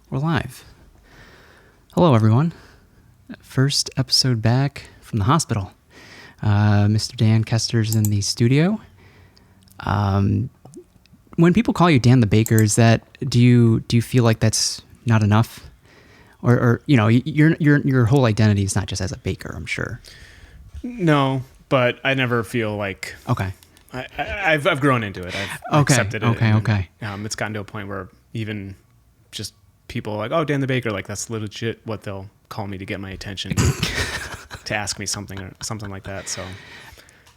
We're live. Hello, everyone. First episode back from the hospital. Mr. Dan Koester's in the studio. When people call you Dan the Baker, do you feel like that's not enough, or your whole identity is not just as a baker? I'm sure. No, but I never feel like Okay. I've grown into it. I've accepted it. Okay. It's gotten to a point where even just people are like, "Oh, Dan the Baker," like that's legit what they'll call me to get my attention, to ask me something or something like that. So,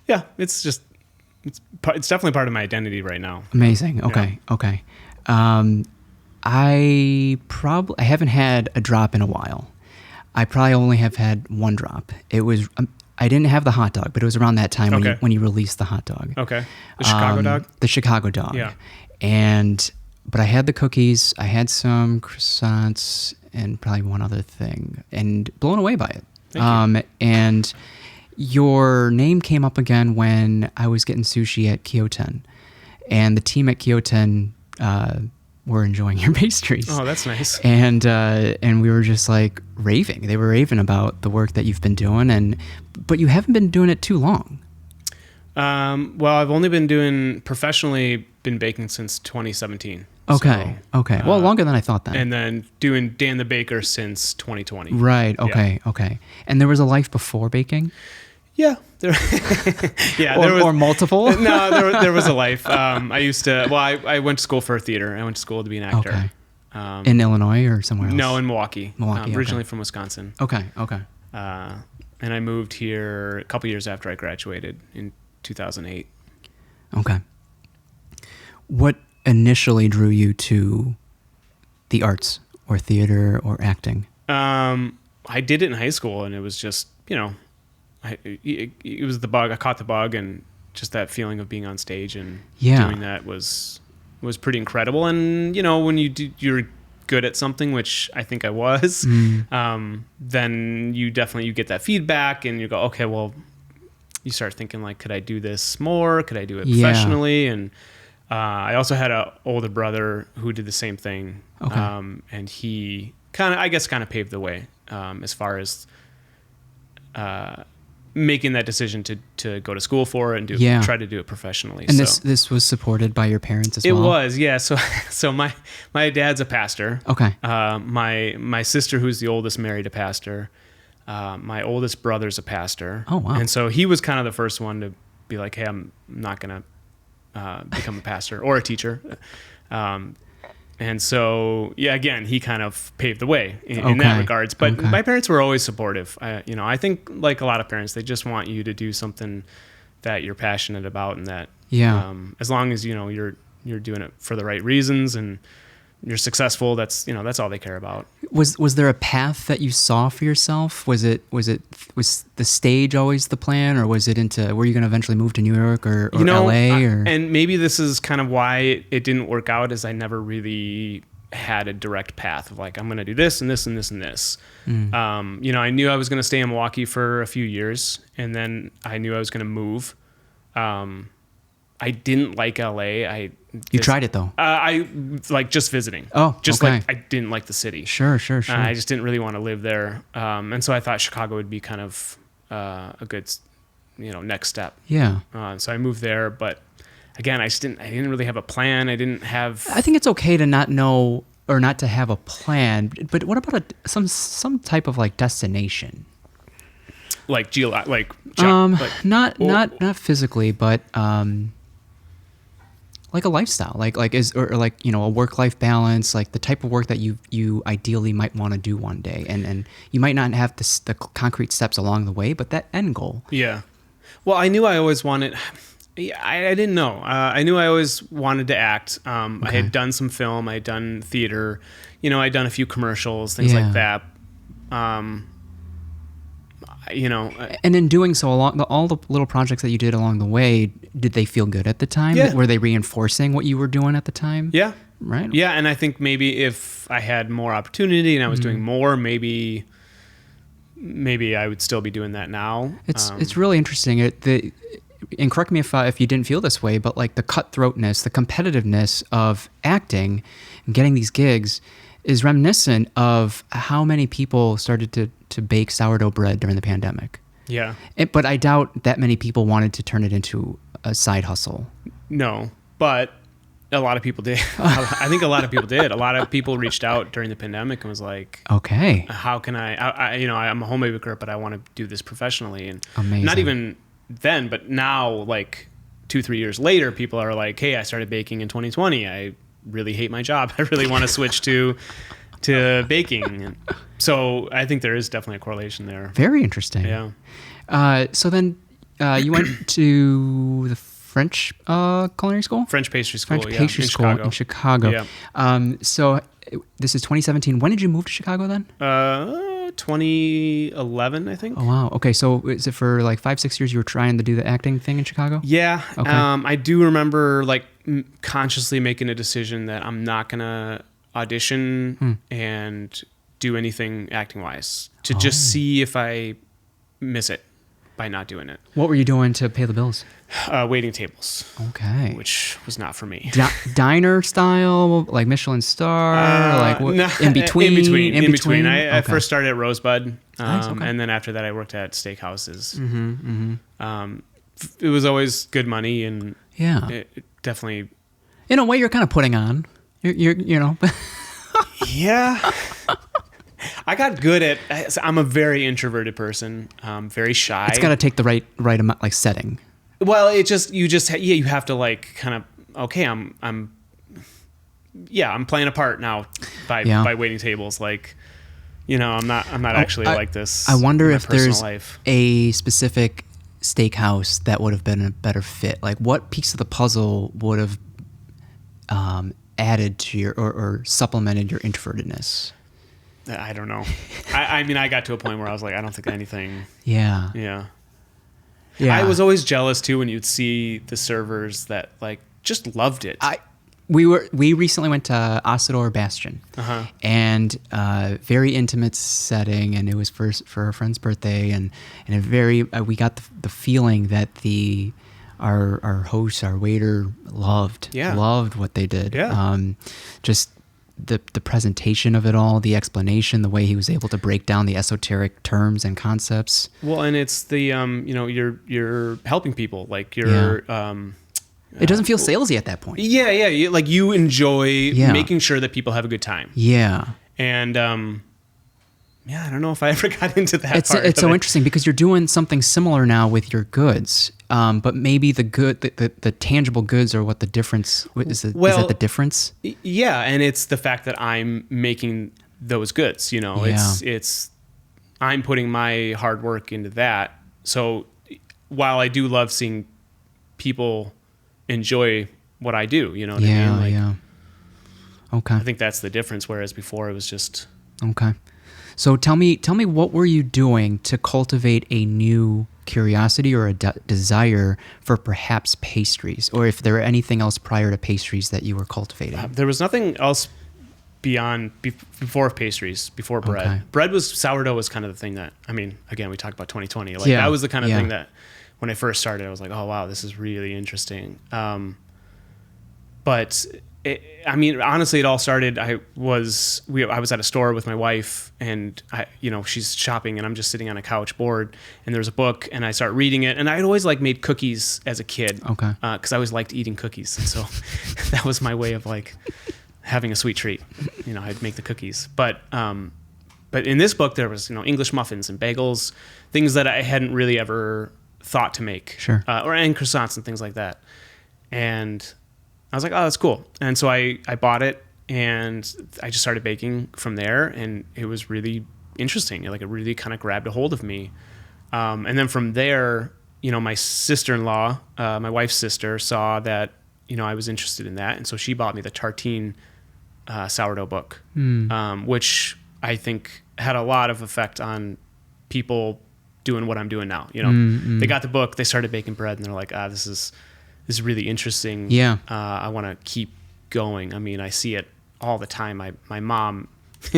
yeah, it's definitely part of my identity right now. Amazing. Okay. Yeah. Okay. I haven't had a drop in a while. I probably only have had one drop. It was I didn't have the hot dog, but it was around that time when you released the hot dog. Okay. The Chicago dog? The Chicago dog. Yeah. But I had the cookies, I had some croissants, and probably one other thing, and blown away by it. Thank you. And your name came up again when I was getting sushi at Kyoten, and the team at Kyoten were enjoying your pastries. Oh, that's nice. And we were just like raving. They were raving about the work that you've been doing, but you haven't been doing it too long. Well, I've only been professionally baking since 2017. Okay. So, okay. Well, longer than I thought then. And then doing Dan the Baker since 2020. Right. Okay. Yeah. Okay. And there was a life before baking? Yeah. Or multiple? No, there was a life. I went to school for theater. I went to school to be an actor. Okay. In Illinois or somewhere else? No, in Milwaukee. Originally okay. from Wisconsin. Okay. And I moved here a couple years after I graduated in 2008. Okay. What initially drew you to the arts or theater or acting? I did it in high school, and it was just, it was the bug. I caught the bug, and just that feeling of being on stage and doing that was pretty incredible. And, when you're good at something, which I think I was, then you get that feedback, and you go, okay, well, you start thinking like, could I do this more? Could I do it professionally? And I also had an older brother who did the same thing. Okay. And he kind of paved the way as far as making that decision to go to school for it and try to do it professionally. And this was supported by your parents as well? It was, yeah. So my dad's a pastor. Okay. My sister, who's the oldest, married a pastor. My oldest brother's a pastor. Oh, wow. And so he was kind of the first one to be like, hey, I'm not going to become a pastor or a teacher. And so, again, he kind of paved the way in that regards. But my parents were always supportive. I think like a lot of parents, they just want you to do something that you're passionate about, and that as long as you're doing it for the right reasons and you're successful, that's all they care about. Was there a path that you saw for yourself? Was the stage always the plan, or was it were you going to eventually move to New York or LA? And maybe this is kind of why it didn't work out, is I never really had a direct path of like, I'm going to do this and this and this and this. I knew I was going to stay in Milwaukee for a few years, and then I knew I was going to move. I didn't like LA. You tried it though? I like just visiting. Oh, just okay. like I didn't like the city. Sure. I just didn't really want to live there. And so I thought Chicago would be kind of a good, next step. Yeah. So I moved there, but again, I didn't really have a plan. I think it's okay to not know or not to have a plan, but what about some type of like destination? Like not physically, but like a lifestyle, like a work-life balance, like the type of work that you ideally might want to do one day, and you might not have the concrete steps along the way, but that end goal. Yeah. Well, I knew I always wanted. I didn't know. I knew I always wanted to act. I had done some film. I had done theater. I'd done a few commercials, things like that. And in doing so, all the little projects that you did along the way, did they feel good at the time? Yeah. Were they reinforcing what you were doing at the time? Yeah. Right. Yeah, and I think maybe if I had more opportunity and I was doing more, maybe I would still be doing that now. It's really interesting. And correct me if you didn't feel this way, but like the cutthroatness, the competitiveness of acting and getting these gigs, is reminiscent of how many people started to bake sourdough bread during the pandemic. Yeah. But I doubt that many people wanted to turn it into a side hustle. No, but a lot of people did. I think a lot of people did. A lot of people reached out during the pandemic and was like, okay, how can I'm a home baker, but I want to do this professionally. And amazing. Not even then, but now, like 2-3 years later, people are like, hey, I started baking in 2020. I really hate my job. I really want to switch to baking. And so I think there is definitely a correlation there. Very interesting. Yeah. So then you went to the French culinary school? French pastry school. French pastry school in Chicago. Yeah. So this is 2017. When did you move to Chicago then? 2011, I think. Oh, wow. Okay. So is it for like 5-6 years you were trying to do the acting thing in Chicago? Yeah. Okay. I do remember like consciously making a decision that I'm not going to audition and do anything acting wise to just see if I miss it by not doing it. What were you doing to pay the bills? Waiting tables. Okay. Which was not for me. Diner style, like Michelin star, like what, no, in between. In between. I first started at Rosebud, Nice, okay. and then after that, I worked at steakhouses. It was always good money, and it definitely. In a way, you're kind of putting on. You're you know. Yeah. I got good at. I'm a very introverted person. Very shy. It's got to take the right amount, like setting. Well, you have to like kind of okay. I'm playing a part now by waiting tables. Like, I'm not actually like this. I wonder in if my personal there's life. a specific steakhouse that would have been a better fit. Like, what piece of the puzzle would have added to your or supplemented your introvertedness? I don't know. I mean, I got to a point where I was like, I don't think anything. Yeah. Yeah. I was always jealous too when you'd see the servers that like just loved it. We recently went to Asador Bastion, and very intimate setting, and it was for a friend's birthday, and a very we got the feeling that our host, our waiter, loved what they did. Yeah. Just the presentation of it all, the explanation, the way he was able to break down the esoteric terms and concepts. Well, and it's the you're helping people, like you're it doesn't feel salesy at that point. Yeah. You enjoy making sure that people have a good time. Yeah. And I don't know if I ever got into that. It's so interesting because you're doing something similar now with your goods, but maybe the tangible goods are what the difference is. Is that the difference? Yeah, and it's the fact that I'm making those goods. It's I'm putting my hard work into that. So while I do love seeing people enjoy what I do, you know what I mean? Yeah. Okay. I think that's the difference. Whereas before it was just okay. So tell me, what were you doing to cultivate a new curiosity or a desire for perhaps pastries, or if there were anything else prior to pastries that you were cultivating? There was nothing else before pastries, before bread. Okay. Sourdough was kind of the thing that, I mean, again, we talked about 2020. Like that was the kind of thing that when I first started, I was like, oh wow, this is really interesting. But honestly, it all started. I was at a store with my wife, and she's shopping, and I'm just sitting on a couch bored, and there's a book, and I start reading it, and I'd always like made cookies as a kid, because I always liked eating cookies, and so that was my way of like having a sweet treat. I'd make the cookies, but in this book there was English muffins and bagels, things that I hadn't really ever thought to make, and croissants and things like that, and I was like, oh, that's cool. And so I bought it, and I just started baking from there, and it was really interesting. Like, it really kind of grabbed a hold of me. And then from there, my sister-in-law, my wife's sister, saw that, I was interested in that. And so she bought me the Tartine sourdough book, which I think had a lot of effect on people doing what I'm doing now. They got the book, they started baking bread, and they're like, this is really interesting. Yeah. I want to keep going. I mean, I see it all the time. My mom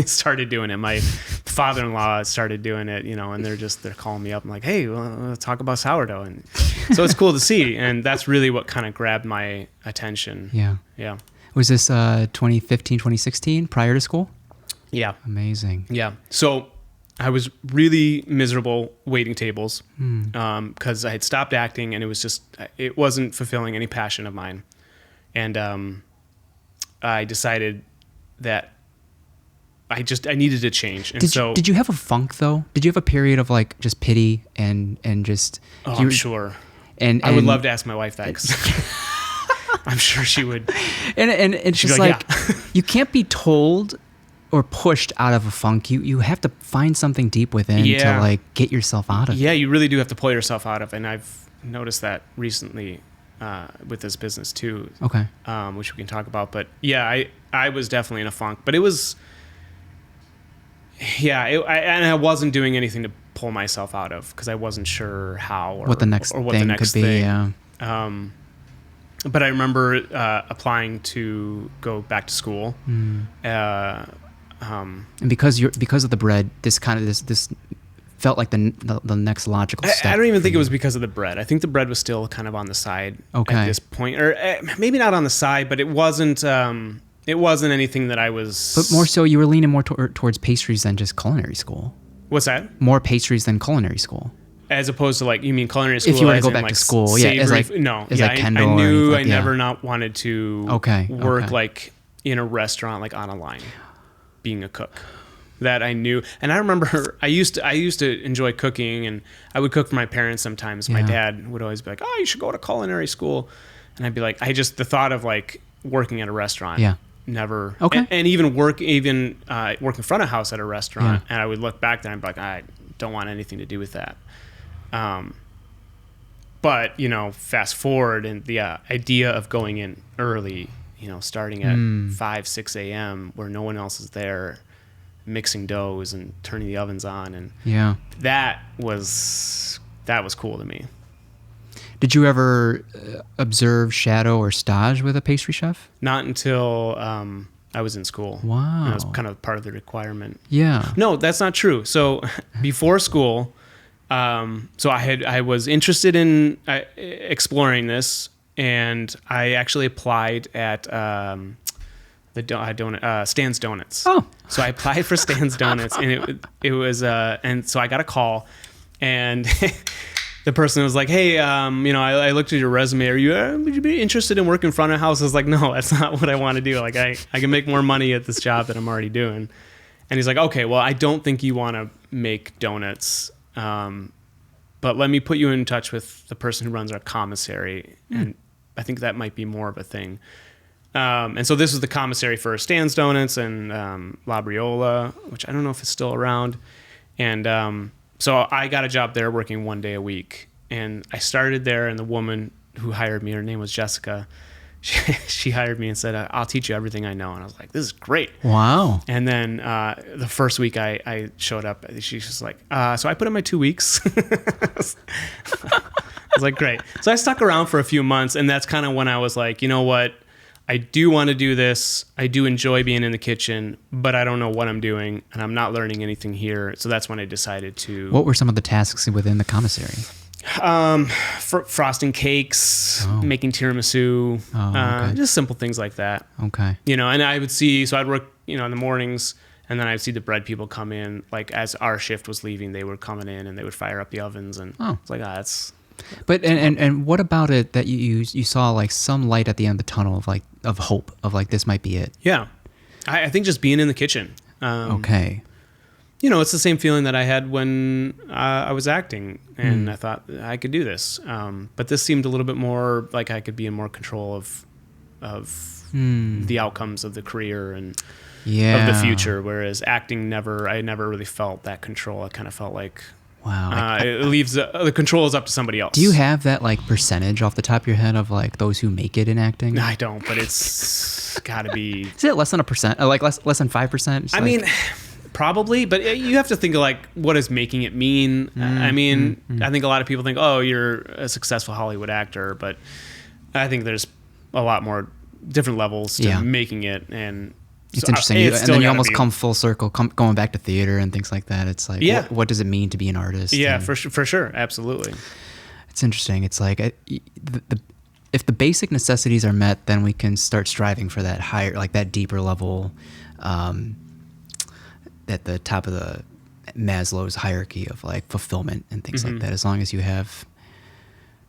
started doing it. My father-in-law started doing it, and they're calling me up. I'm like, hey, we'll talk about sourdough. And so it's cool to see. And that's really what kind of grabbed my attention. Yeah. Yeah. Was this 2015, 2016 prior to school? Yeah. Amazing. Yeah. So I was really miserable waiting tables because I had stopped acting and it wasn't fulfilling any passion of mine. And I decided that I needed to change. And Did you have a funk though? Did you have a period of like just pity and just? I'm sure. And I would love to ask my wife that 'cause I'm sure she would. And it's She'd just be like you can't be told or pushed out of a funk. You have to find something deep within to like get yourself out of it. Yeah, you really do have to pull yourself out of it. And I've noticed that recently with this business too. Okay. Which we can talk about. But yeah, I was definitely in a funk. But it was, and I wasn't doing anything to pull myself out of because I wasn't sure how or what the next thing could be. Yeah. But I remember applying to go back to school. And because of the bread, this felt like the next logical step. I don't even think it was because of the bread. I think the bread was still kind of on the side at this point, or maybe not on the side, but it wasn't. It wasn't anything that I was. But more so, you were leaning more towards pastries than just culinary school. What's that? More pastries than culinary school. As opposed to like, you mean culinary school? If you were to go back to school, savory, Kendall. I knew I yeah. never not wanted to work like in a restaurant, like on a line, being a cook. That I knew, and I remember I used to enjoy cooking, and I would cook for my parents sometimes. My dad would always be like, "Oh, you should go to culinary school," and I'd be like, the thought of like working at a restaurant. Yeah. Never. Okay. And even work in front of house at a restaurant, and I would look back there and be like, I don't want anything to do with that. But fast forward, and the idea of going in early, starting at 5-6 a.m. where no one else is there, mixing doughs and turning the ovens on, and that was cool to me. Did you ever observe, shadow, or stage with a pastry chef? Not until I was in school. Wow. That was kind of part of the requirement. Yeah. No, that's not true. So before school, I was interested in exploring this, and I actually applied at Stan's Donuts. Oh. So I applied for Stan's Donuts, and it was and so I got a call, and the person was like, "Hey, I looked at your resume. Would you be interested in working front of house?" I was like, "No, that's not what I want to do. Like, I can make more money at this job that I'm already doing." And he's like, "Okay, well, I don't think you want to make donuts, but let me put you in touch with the person who runs our commissary, and I think that might be more of a thing." And so this was the commissary for Stan's Donuts and La Briola, which I don't know if it's still around. And so I got a job there working 1 day a week. And I started there, and the woman who hired me, her name was Jessica, she hired me and said, "I'll teach you everything I know." And I was like, "This is great." Wow. And then the first week I showed up, she's just like, "So I put in my 2 weeks." I was like, "Great." So I stuck around for a few months, and that's kind of when I was like, you know what? I do want to do this. I do enjoy being in the kitchen, but I don't know what I'm doing, and I'm not learning anything here. So that's when I decided to... What were some of the tasks within the commissary? Frosting cakes, making tiramisu, just simple things like that. Okay. And I would see... So I'd work, in the mornings, and then I'd see the bread people come in. Like, as our shift was leaving, they were coming in, and they would fire up the ovens, and it's like, that's... But and what about it that you saw like some light at the end of the tunnel of hope of like this might be it? Yeah, I think just being in the kitchen. Okay. It's the same feeling that I had when I was acting, and I thought I could do this. But this seemed a little bit more like I could be in more control of the outcomes of the career and of the future. Whereas acting I never really felt that control. I kind of felt like. Wow. It leaves the control is up to somebody else. Do you have that like percentage off the top of your head of like those who make it in acting? No, I don't, but it's got to be. Is it less than 1%? Like less than 5%? I mean, probably, but you have to think of like what does making it mean. I think a lot of people think, oh, you're a successful Hollywood actor, but I think there's a lot more different levels to making it, and. It's interesting. And then you almost come full circle, going back to theater and things like that. It's like, what does it mean to be an artist? Yeah, for sure. Absolutely. It's interesting. It's like, if the basic necessities are met, then we can start striving for that higher, like that deeper level at the top of the Maslow's hierarchy of like fulfillment and things like that. As long as you have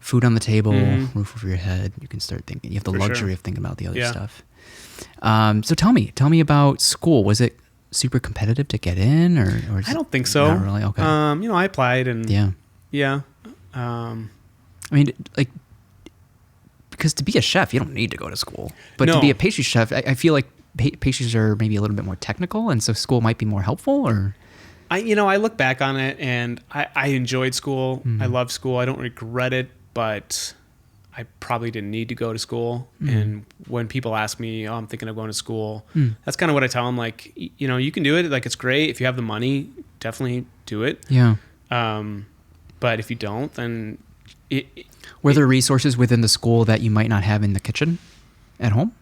food on the table, roof over your head, you can start thinking. You have the luxury of thinking about the other stuff. So tell me about school. Was it super competitive to get in, or I don't think so. Not really. Okay. I applied and yeah. I mean, like, because to be a chef, you don't need to go to school, but to be a pastry chef, I feel like pastries are maybe a little bit more technical, and so school might be more helpful. Or I look back on it and I enjoyed school. I love school. I don't regret it, but I probably didn't need to go to school. And when people ask me, I'm thinking of going to school, that's kind of what I tell them. Like, you can do it. Like, it's great. If you have the money, definitely do it. Yeah. But if you don't, then were there resources within the school that you might not have in the kitchen at home?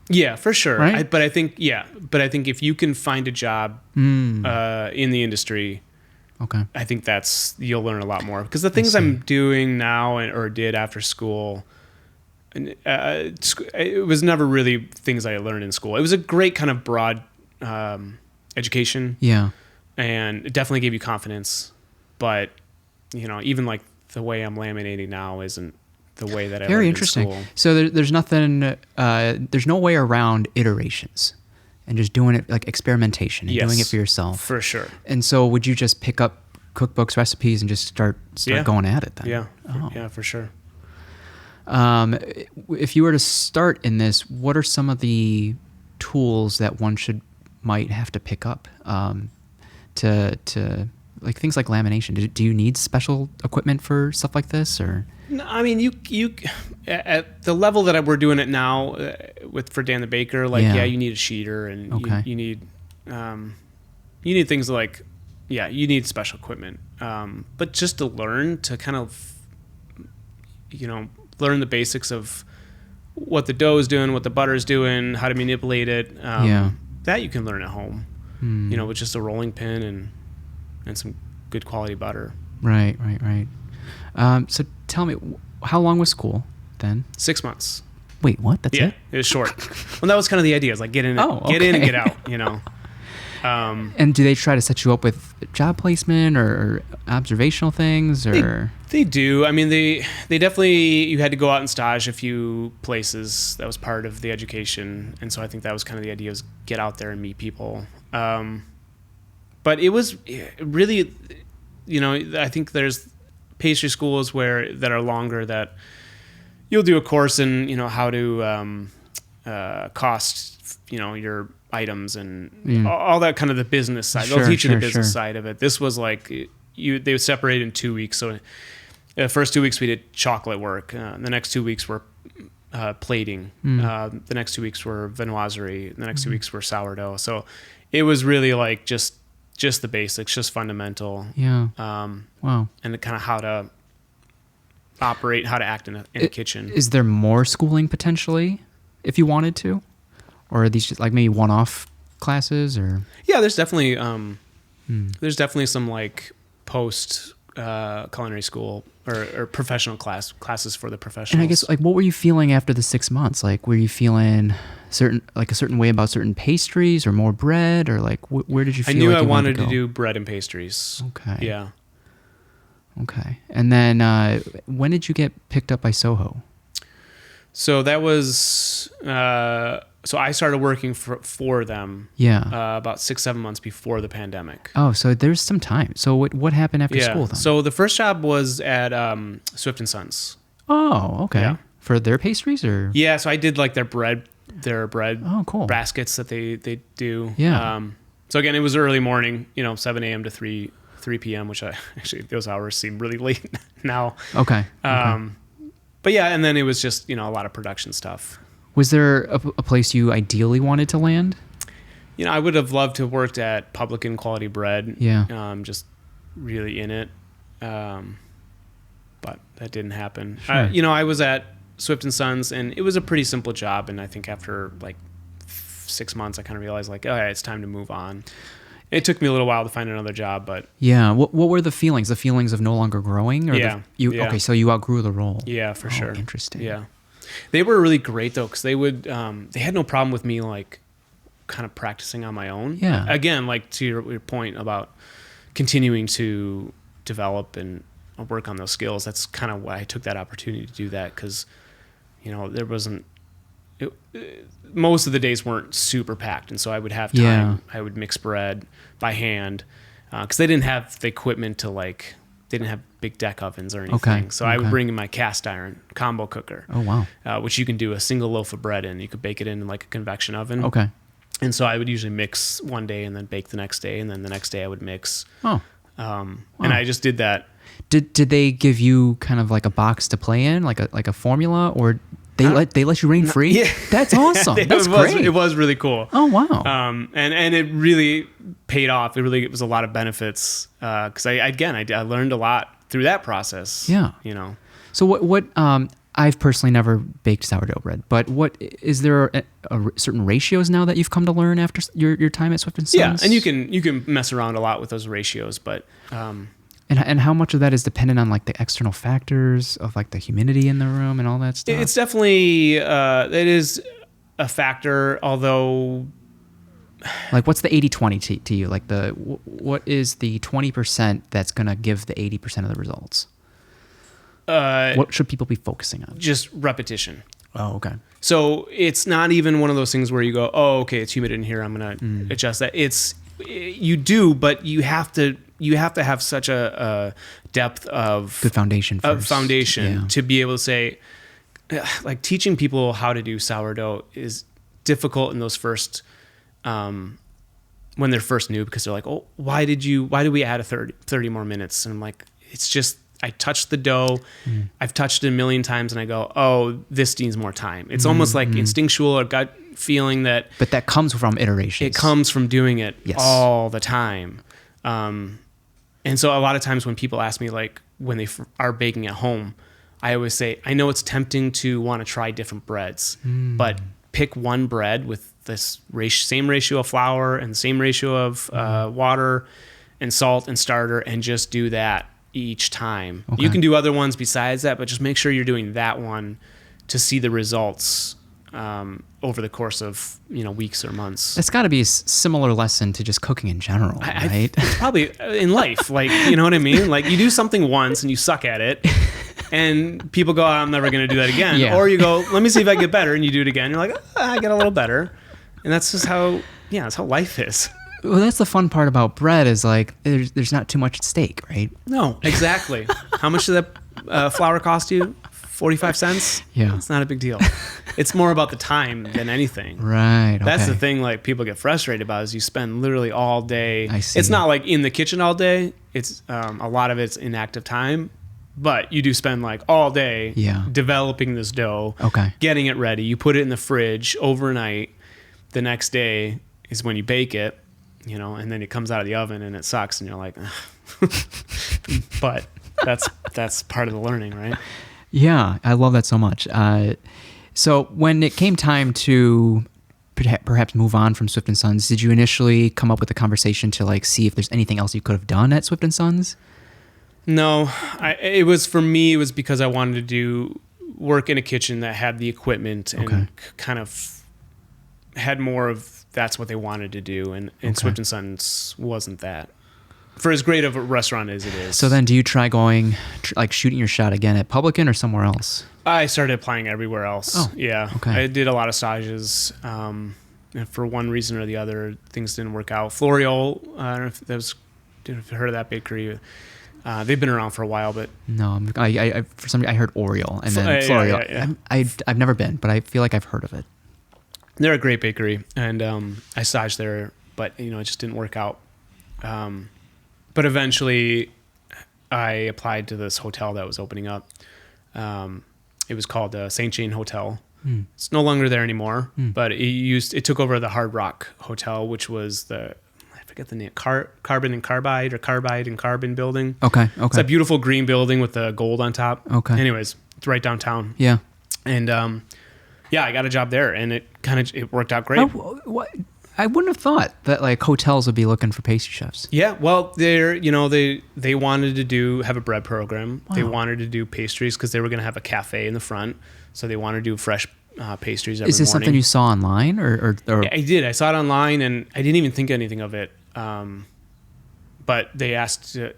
Yeah, for sure. Right? But I think if you can find a job in the industry, okay, I think you'll learn a lot more, because the things I'm doing now or did after school, it was never really things I learned in school. It was a great kind of broad education. Yeah. And it definitely gave you confidence. But, even like the way I'm laminating now isn't the way that I Very learned interesting. in school. So there's nothing, there's no way around iterations and just doing it like experimentation and doing it for yourself. For sure. And so would you just pick up cookbooks, recipes, and just start going at it then? Yeah. Oh. Yeah, for sure. If you were to start in this, what are some of the tools that one might have to pick up to like things like lamination? Do you need special equipment for stuff like this, or? No, I mean, you at the level that we're doing it now for Dan the Baker, like you need a sheeter and you need things like you need special equipment. But just to learn to kind of learn the basics of what the dough is doing, what the butter is doing, how to manipulate it. That you can learn at home. With just a rolling pin and some good quality butter. Right. So tell me, how long was school then? 6 months. Wait, what? That's it? It was short. Well, that was kind of the idea. It's like get in and get out. And do they try to set you up with job placement or observational things, or? They do. I mean, they definitely. You had to go out and stage a few places. That was part of the education, and so I think that was kind of the idea: was get out there and meet people. But it was really, I think there's pastry schools that are longer that you'll do a course in, how to cost, your items and all that kind of the business side. They'll teach you the business side of it. This was like they would separate in 2 weeks. So the first 2 weeks we did chocolate work. The next 2 weeks were plating. The next 2 weeks were viennoiserie. The next 2 weeks were sourdough. So it was really like just the basics, just fundamental. Yeah. Wow. And kind of how to operate, how to act in a kitchen. Is there more schooling potentially if you wanted to? Or are these just like maybe one-off classes, or? Yeah, there's definitely some like post culinary school or professional classes for the professionals. And I guess like what were you feeling after the 6 months? Like were you feeling a certain way about certain pastries or more bread, or like where did you feel? I knew like I wanted to go? do bread and pastries. Okay. Yeah. Okay. And then when did you get picked up by Soho? So that was so I started working for them. Yeah. About 6-7 months before the pandemic. Oh, so there's some time. So what happened after school then? So the first job was at Swift and Sons. Oh, okay. Yeah. For their pastries, or? Yeah, so I did like their bread Oh, cool. baskets that they do. Yeah. So again, it was early morning, 7 a.m. to 3 p.m., which those hours seem really late now. Okay. But yeah, and then it was just, a lot of production stuff. Was there a place you ideally wanted to land? I would have loved to have worked at Publican Quality Bread. Yeah. Just really in it. But that didn't happen. Sure. I was at Swift and Sons, and it was a pretty simple job. And I think after like 6 months, I kind of realized like, okay, it's time to move on. It took me a little while to find another job, but yeah. What were the feelings? The feelings of no longer growing, or Okay, so you outgrew the role. Yeah, for sure. Interesting. Yeah, they were really great though, because they would they had no problem with me like kind of practicing on my own. Yeah. Again, like to your point about continuing to develop and work on those skills. That's kind of why I took that opportunity to do that. Cause there wasn't, most of the days weren't super packed. And so I would have time. Yeah. I would mix bread by hand. Cause they didn't have the equipment to they didn't have big deck ovens or anything. Okay. So I would bring in my cast iron combo cooker. Oh, wow. Which you can do a single loaf of bread in. You could bake it in like a convection oven. Okay. And so I would usually mix one day and then bake the next day. And then the next day I would mix. Oh. And I just did that. Did they give you kind of like a box to play in, like a formula, or they let you reign free? Yeah. That's awesome. That's great. It was really cool. Oh, wow. And it really paid off. It was a lot of benefits. Cause I learned a lot through that process. Yeah. So what I've personally never baked sourdough bread, but what is there a certain ratios now that you've come to learn after your time at Swift and Sons? Yeah. And you can mess around a lot with those ratios, but, and how much of that is dependent on like the external factors of like the humidity in the room and all that stuff? It's definitely, it is a factor, although like what's the 80-20 to you? Like what is the 20% that's going to give the 80% of the results? What should people be focusing on? Just repetition. Oh, okay. So it's not even one of those things where you go, oh, okay, it's humid in here, I'm going to adjust that. You do, but you have to have such a depth of good foundation first. To be able to say, like teaching people how to do sourdough is difficult in those first, when they're first new, because they're like, oh, why did we add 30 more minutes? And I'm like, it's just, I touched the dough. I've touched it a million times and I go, oh, this needs more time. It's almost like instinctual or gut feeling that. But that comes from iterations. It comes from doing it Yes. all the time. And so a lot of times when people ask me, like when they are baking at home, I always say, I know it's tempting to want to try different breads, but pick one bread with this same ratio of flour and the same ratio of water and salt and starter, and just do that each time. Okay. You can do other ones besides that, but just make sure you're doing that one to see the results over the course of weeks or months. It's got to be a similar lesson to just cooking in general, right? It's probably in life, like you know what I mean. Like you do something once and you suck at it, and people go, "I'm never going to do that again." Yeah. Or you go, "Let me see if I get better," and you do it again. You're like, "I get a little better," and that's just how that's how life is. Well, that's the fun part about bread is like there's not too much at stake, right? No, exactly. How much did that flour cost you? 45 cents? Yeah. It's not a big deal. It's more about the time than anything. Right. Okay. That's the thing like people get frustrated about is you spend literally all day. I see. It's not like in the kitchen all day. It's a lot of it's inactive time, but you do spend like all day developing this dough, getting it ready. You put it in the fridge overnight. The next day is when you bake it. And then it comes out of the oven and it sucks and you're like, but that's part of the learning, right? Yeah, I love that so much. So when it came time to perhaps move on from Swift & Sons, did you initially come up with a conversation to like see if there's anything else you could have done at Swift & Sons? No, it was because I wanted to do work in a kitchen that had the equipment and kind of had more of that's what they wanted to do, and Swift & Sons wasn't that. For as great of a restaurant as it is. So then do you try going, like shooting your shot again at Publican or somewhere else? I started applying everywhere else. Oh, yeah. Okay. I did a lot of stages. And for one reason or the other, things didn't work out. Floreal, I don't know if you've heard of that bakery. They've been around for a while, but... No, for some reason I heard Oriole and then Floreal. Yeah. I've never been, but I feel like I've heard of it. They're a great bakery, and I staged there, but it just didn't work out. But eventually, I applied to this hotel that was opening up. It was called St. Jane Hotel. It's no longer there anymore, but it took over the Hard Rock Hotel, which was I forget the name, Carbon and Carbide or Carbide and Carbon building. Okay. It's a beautiful green building with the gold on top. Okay. Anyways, it's right downtown. Yeah. And I got a job there, and it worked out great. I wouldn't have thought that like hotels would be looking for pastry chefs. Yeah, well, they wanted to have a bread program. Wow. They wanted to do pastries because they were going to have a cafe in the front, so they wanted to do fresh pastries every morning. Is this something you saw online or? I did. I saw it online, and I didn't even think anything of it. But they asked to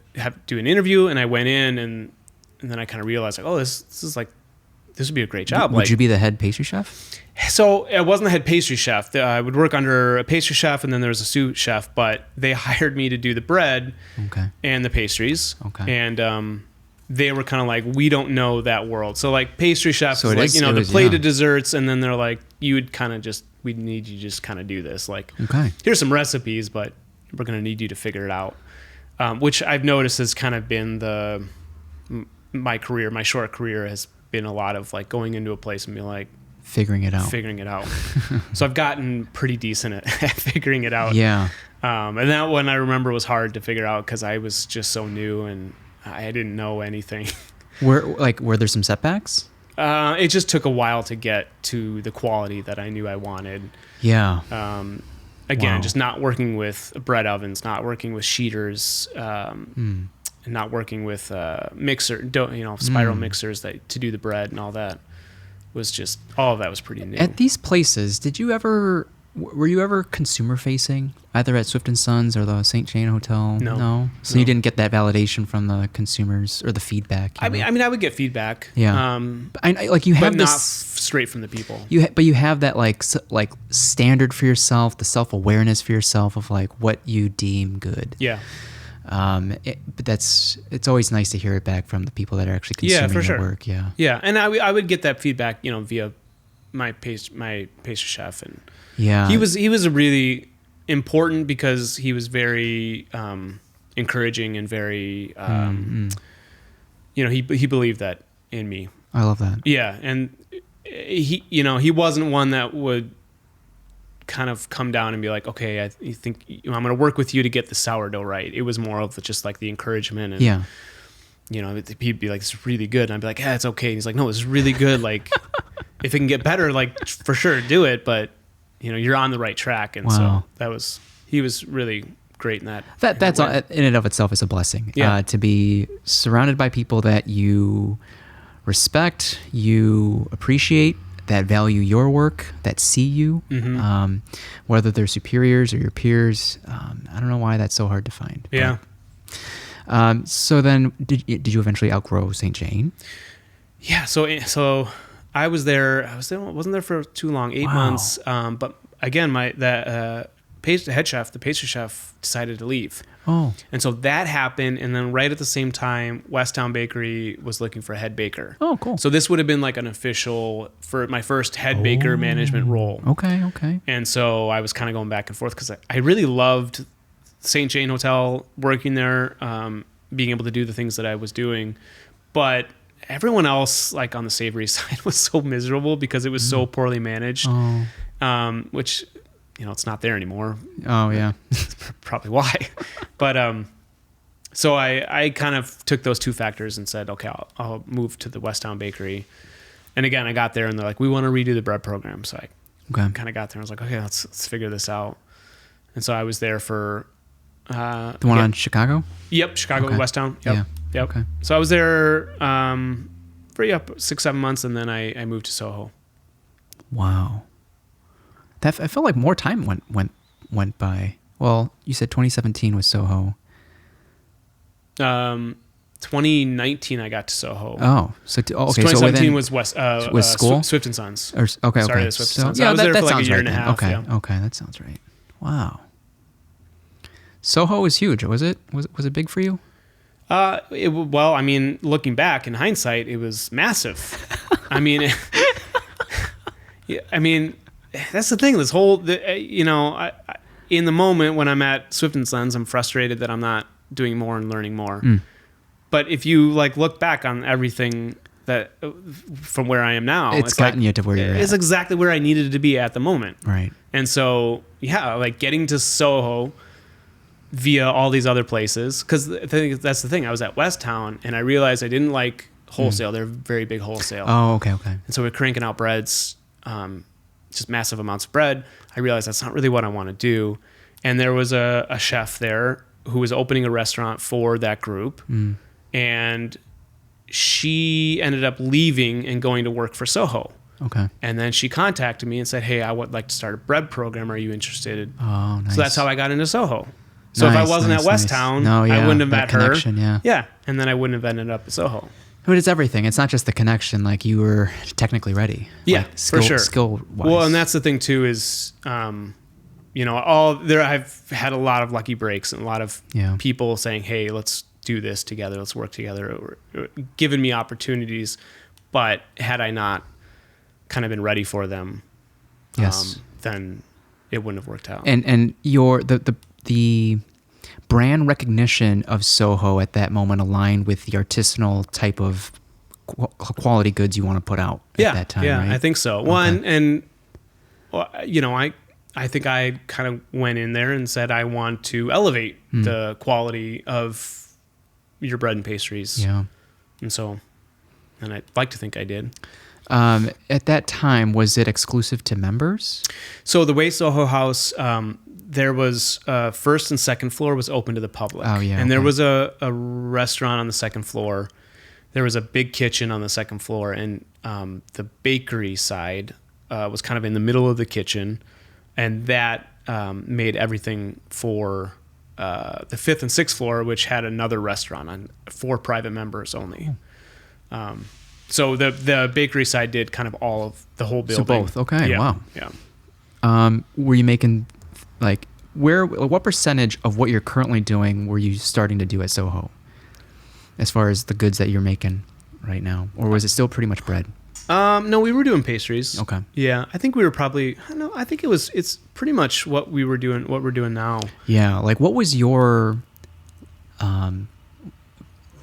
do an interview, and I went in, and then I kind of realized, like, oh, this would be a great job. Would you be the head pastry chef? So I wasn't the head pastry chef. I would work under a pastry chef, and then there was a sous chef. But they hired me to do the bread and the pastries. Okay. And they were kind of like, we don't know that world. So like pastry chefs, so like, the plate of desserts, and then they're like, we need you to just kind of do this. Like, here's some recipes, but we're going to need you to figure it out. Which I've noticed has kind of been my short career has been a lot of like going into a place and being like, figuring it out. So I've gotten pretty decent at figuring it out. Yeah. And that one I remember was hard to figure out because I was just so new and I didn't know anything. Were there some setbacks? It just took a while to get to the quality that I knew I wanted. Yeah. Again, just not working with bread ovens, not working with sheeters, and not working with spiral mixers to do the bread and all that. Was just all of that was pretty new. At these places, were you ever consumer facing, either at Swift & Sons or the St. Jane Hotel? No. So you didn't get that validation from the consumers or the feedback. I mean, I would get feedback. Yeah. You have but this, not straight from the people. But you have that like standard for yourself, the self-awareness for yourself of like what you deem good. Yeah. But it's always nice to hear it back from the people that are actually consuming your work. Yeah. Yeah. And I would get that feedback, via my pastry chef, and he was a really important because he was very encouraging and very he believed that in me. I love that. Yeah, and he wasn't one that would kind of come down and be like, okay, I think I'm going to work with you to get the sourdough right. It was more of just like the encouragement and he'd be like, this is really good, and I'd be like, yeah, it's okay. And he's like, no, this is really good. Like if it can get better, like for sure do it, but you're on the right track. And so he was really great in that. That's in and of itself is a blessing. Yeah. To be surrounded by people that you respect, you appreciate, that value your work, that see you, whether they're superiors or your peers. I don't know why that's so hard to find. Yeah. So then did you eventually outgrow St. Jane? Yeah. So I wasn't there for too long, 8 months. But again, the pastry chef decided to leave. Oh. And so that happened. And then right at the same time, Westtown Bakery was looking for a head baker. Oh, cool. So this would have been like an official for my first head baker management role. Okay. And so I was kind of going back and forth because I really loved St. Jane Hotel, working there, being able to do the things that I was doing. But everyone else, like on the savory side, was so miserable because it was so poorly managed, which, it's not there anymore. Oh, yeah. That's probably why. But so I kind of took those two factors and said, okay, I'll move to the Westtown Bakery. And again, I got there and they're like, we want to redo the bread program. So I kind of got there and I was like, okay, let's figure this out. And so I was there for... the one on Chicago? Yep, Chicago, Westtown. Yep. Yeah. Yep. Okay. So I was there for 6-7 months, and then I moved to Soho. Wow. I felt like more time went by. Well, you said 2017 was Soho. 2019 I got to Soho. Oh, so 2017 was was school? Swift & Sons. Okay. Started at Swift & Sons. I was there for like a year and a half. Okay, that sounds right. Wow. Soho was huge. Was it big for you? Well, I mean, looking back in hindsight, it was massive. I mean, that's the thing. This whole, in the moment when I'm at Swift & Sons, I'm frustrated that I'm not doing more and learning more. But if you look back on everything that from where I am now, it's gotten you to where you're at. It's exactly where I needed to be at the moment. Right. And so, getting to Soho via all these other places, because that's the thing. I was at Westtown and I realized I didn't like wholesale. They're very big wholesale. Oh, okay. And so we're cranking out breads, just massive amounts of bread. I realized that's not really what I want to do. And there was a chef there who was opening a restaurant for that group. And she ended up leaving and going to work for Soho. Okay. And then she contacted me and said, hey, I would like to start a bread program. Are you interested? Oh, nice. So that's how I got into Soho. So if I wasn't at West Town, I wouldn't have met her. Yeah. And then I wouldn't have ended up at Soho. But it's everything. It's not just the connection. Like, you were technically ready. Yeah, like, skill, for sure. Skill-wise. Well, and that's the thing too is, I've had a lot of lucky breaks and a lot of people saying, hey, let's do this together. Let's work together, or giving me opportunities. But had I not kind of been ready for them, then it wouldn't have worked out. And your the brand recognition of Soho at that moment aligned with the artisanal type of quality goods you want to put out at that time, right? I think so. Well, and I think I kind of went in there and said, I want to elevate the quality of your bread and pastries. Yeah. And I'd like to think I did. At that time, was it exclusive to members? So the way Soho House, there was first and second floor was open to the public. Oh, yeah. And there was a restaurant on the second floor. There was a big kitchen on the second floor. And the bakery side was kind of in the middle of the kitchen. And that made everything for the fifth and sixth floor, which had another restaurant on for private members only. So the bakery side did kind of all of the whole building. So both. Okay. Yeah. Wow. Yeah. Were you making what percentage of what you're currently doing were you starting to do at Soho, as far as the goods that you're making right now, or was it still pretty much bread? No, we were doing pastries. Okay. Yeah, I think we were probably. I think it's pretty much what we're doing now. Yeah. Like, what was your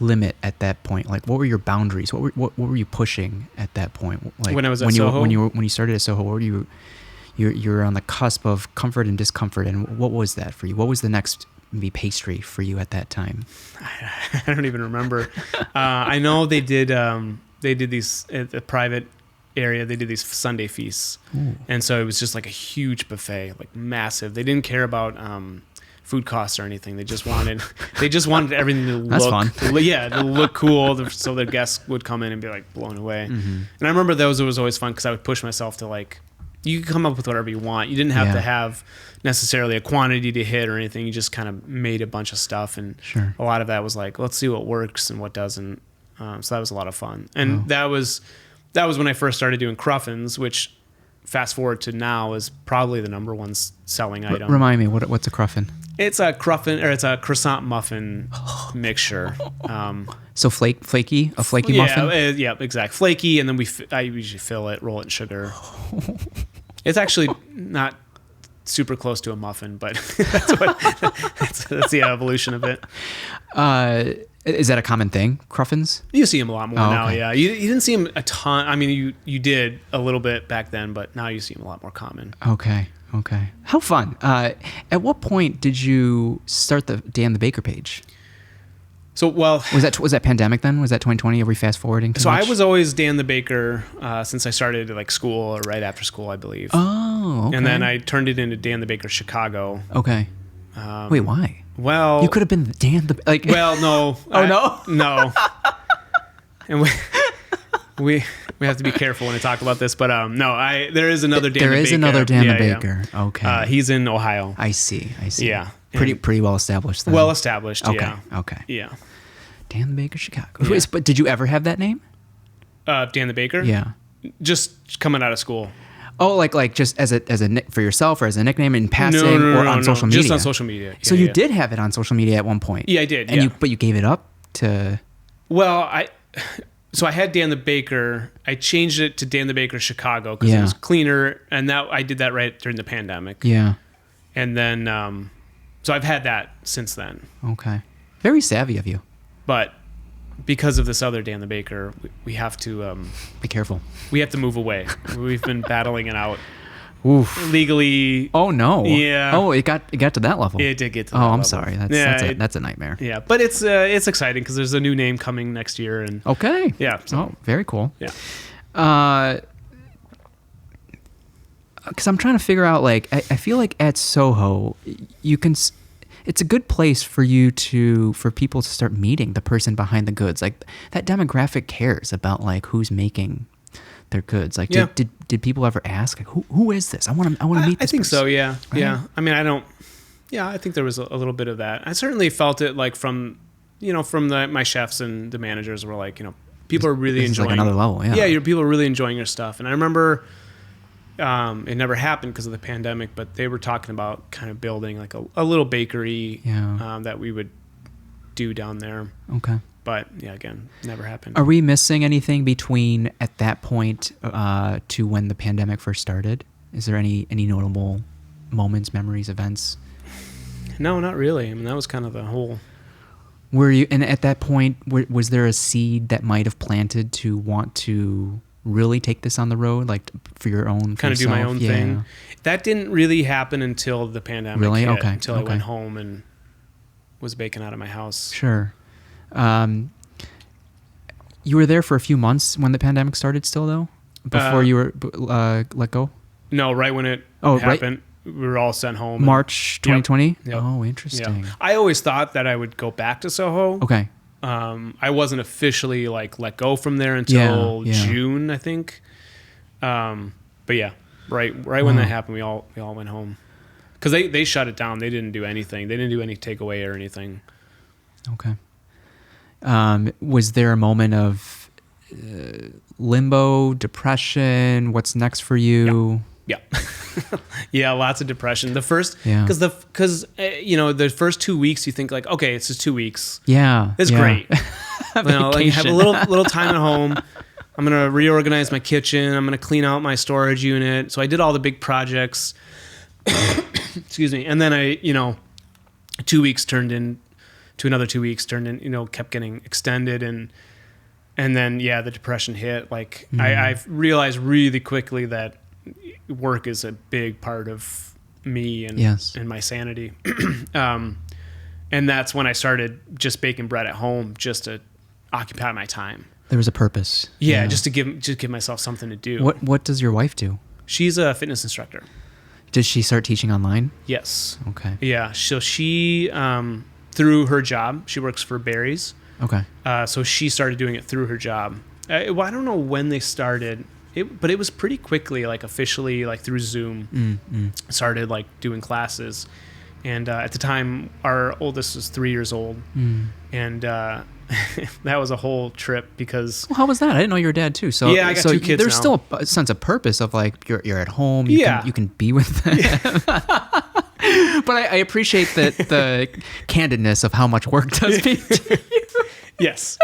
limit at that point? Like, what were your boundaries? What were you pushing at that point? Like, when I was at Soho? When you started at Soho, what were you're on the cusp of comfort and discomfort, and what was that for you? What was the next maybe pastry for you at that time? I don't even remember. I know they did these at the private area. They did these Sunday feasts. Ooh. And so it was just like a huge buffet, like massive. They didn't care about food costs or anything. They just wanted everything to That's fun. to look cool, so the guests would come in and be like blown away. Mm-hmm. And I remember it was always fun because I would push myself to, like, you could come up with whatever you want. You didn't have to have necessarily a quantity to hit or anything. You just kind of made a bunch of stuff, and a lot of that was like, let's see what works and what doesn't. So that was a lot of fun. And that was when I first started doing cruffins, which fast forward to now is probably the number one selling item. Remind me, what's a cruffin? It's a cruffin, or it's a croissant muffin mixture. So flaky muffin? Yeah, exactly. Flaky, and then I usually fill it, roll it in sugar. It's actually not super close to a muffin, but that's the evolution of it. Is that a common thing, cruffins? You see them a lot more now, okay. yeah. You didn't see them a ton. I mean, you did a little bit back then, but now you see them a lot more common. Okay. How fun. At what point did you start the Dan the Baker page? So, well... Was that pandemic then? Was that 2020? Are we fast forwarding too much? I was always Dan the Baker since I started like school, or right after school, I believe. Oh, okay. And then I turned it into Dan the Baker Chicago. Okay. Wait, why? Well... You could have been Dan the... like. Well, no. No? No. And we have to be careful when I talk about this, but no, there is another Dan the Baker. There is another Dan the Baker. Yeah. Okay. He's in Ohio. I see. Yeah. Pretty well established then. Well established, okay. yeah. Okay. Yeah. Dan the Baker Chicago. Yeah. But did you ever have that name? Dan the Baker? Yeah. Just coming out of school. Oh, like just as a for yourself, or as a nickname in passing, or on social media? Just on social media. So you did have it on social media at one point. Yeah, I did. But you gave it up to... Well, So I had Dan the Baker. I changed it to Dan the Baker Chicago because it was cleaner, and I did that right during the pandemic. Yeah. And then, so I've had that since then. Okay. Very savvy of you. But because of this other Dan the Baker, we have to... be careful. We have to move away. We've been battling it out. Oof. Legally. Oh no. Yeah. Oh, it got to that level. It did get to that level. level. I'm sorry. That's a nightmare. Yeah, but it's exciting because there's a new name coming next year, and okay. Yeah. So. Oh, very cool. Yeah. Because I'm trying to figure out, like, I feel like at Soho, you can. It's a good place for people to start meeting the person behind the goods. Like, that demographic cares about, like, who's making their goods? Like, Yeah. did people ever ask, like, who is this? I want to meet this I think person. so. Yeah. Right? Yeah. I mean, I think there was a little bit of that. I certainly felt it like from my chefs and the managers were like, people are really This is enjoying like another level. Yeah. Yeah. People are really enjoying your stuff. And I remember, it never happened because of the pandemic, but they were talking about kind of building like a little bakery that we would do down there. Okay. But yeah, again, never happened. Are we missing anything between at that point to when the pandemic first started? Is there any notable moments, memories, events? No, not really. I mean, that was kind of the whole. Were you, and at that point, was there a seed that might have planted to want to really take this on the road, like for your own, kind of do my own thing? That didn't really happen until the pandemic. Really? hit, Okay. Until I went home and was baking out of my house. Sure. You were there for a few months when the pandemic started still, though? Before you were let go? No, right when it happened. Right? We were all sent home. March 2020? Yep. Oh, interesting. Yep. I always thought that I would go back to Soho. Okay. I wasn't officially like let go from there until June, I think. But yeah, right when that happened, we all went home. Because they shut it down. They didn't do anything. They didn't do any takeaway or anything. Okay. Was there a moment of limbo, depression? What's next for you? Yeah. Yeah, lots of depression. The first, because the first 2 weeks you think like, okay, it's just 2 weeks. Yeah. It's great. Like have a little time at home. I'm going to reorganize my kitchen. I'm going to clean out my storage unit. So I did all the big projects. Excuse me. And then 2 weeks turned into another 2 weeks kept getting extended. And then, the depression hit. Like I've realized really quickly that work is a big part of me and my sanity. And that's when I started just baking bread at home just to occupy my time. There was a purpose. Yeah. Just to give myself something to do. What does your wife do? She's a fitness instructor. Did she start teaching online? Yes. Okay. Yeah. So she, through her job, she works for Barry's. Okay. So she started doing it through her job. I don't know when they started, but it was pretty quickly, like officially, like through Zoom, started like doing classes. And at the time, our oldest was 3 years old. And that was a whole trip because... Well, how was that? I didn't know you were a dad too. So yeah, I got 2 kids There's now. still a sense of purpose of like, you're at home, you can be with them. But I appreciate the candidness of how much work does mean to you. Yes.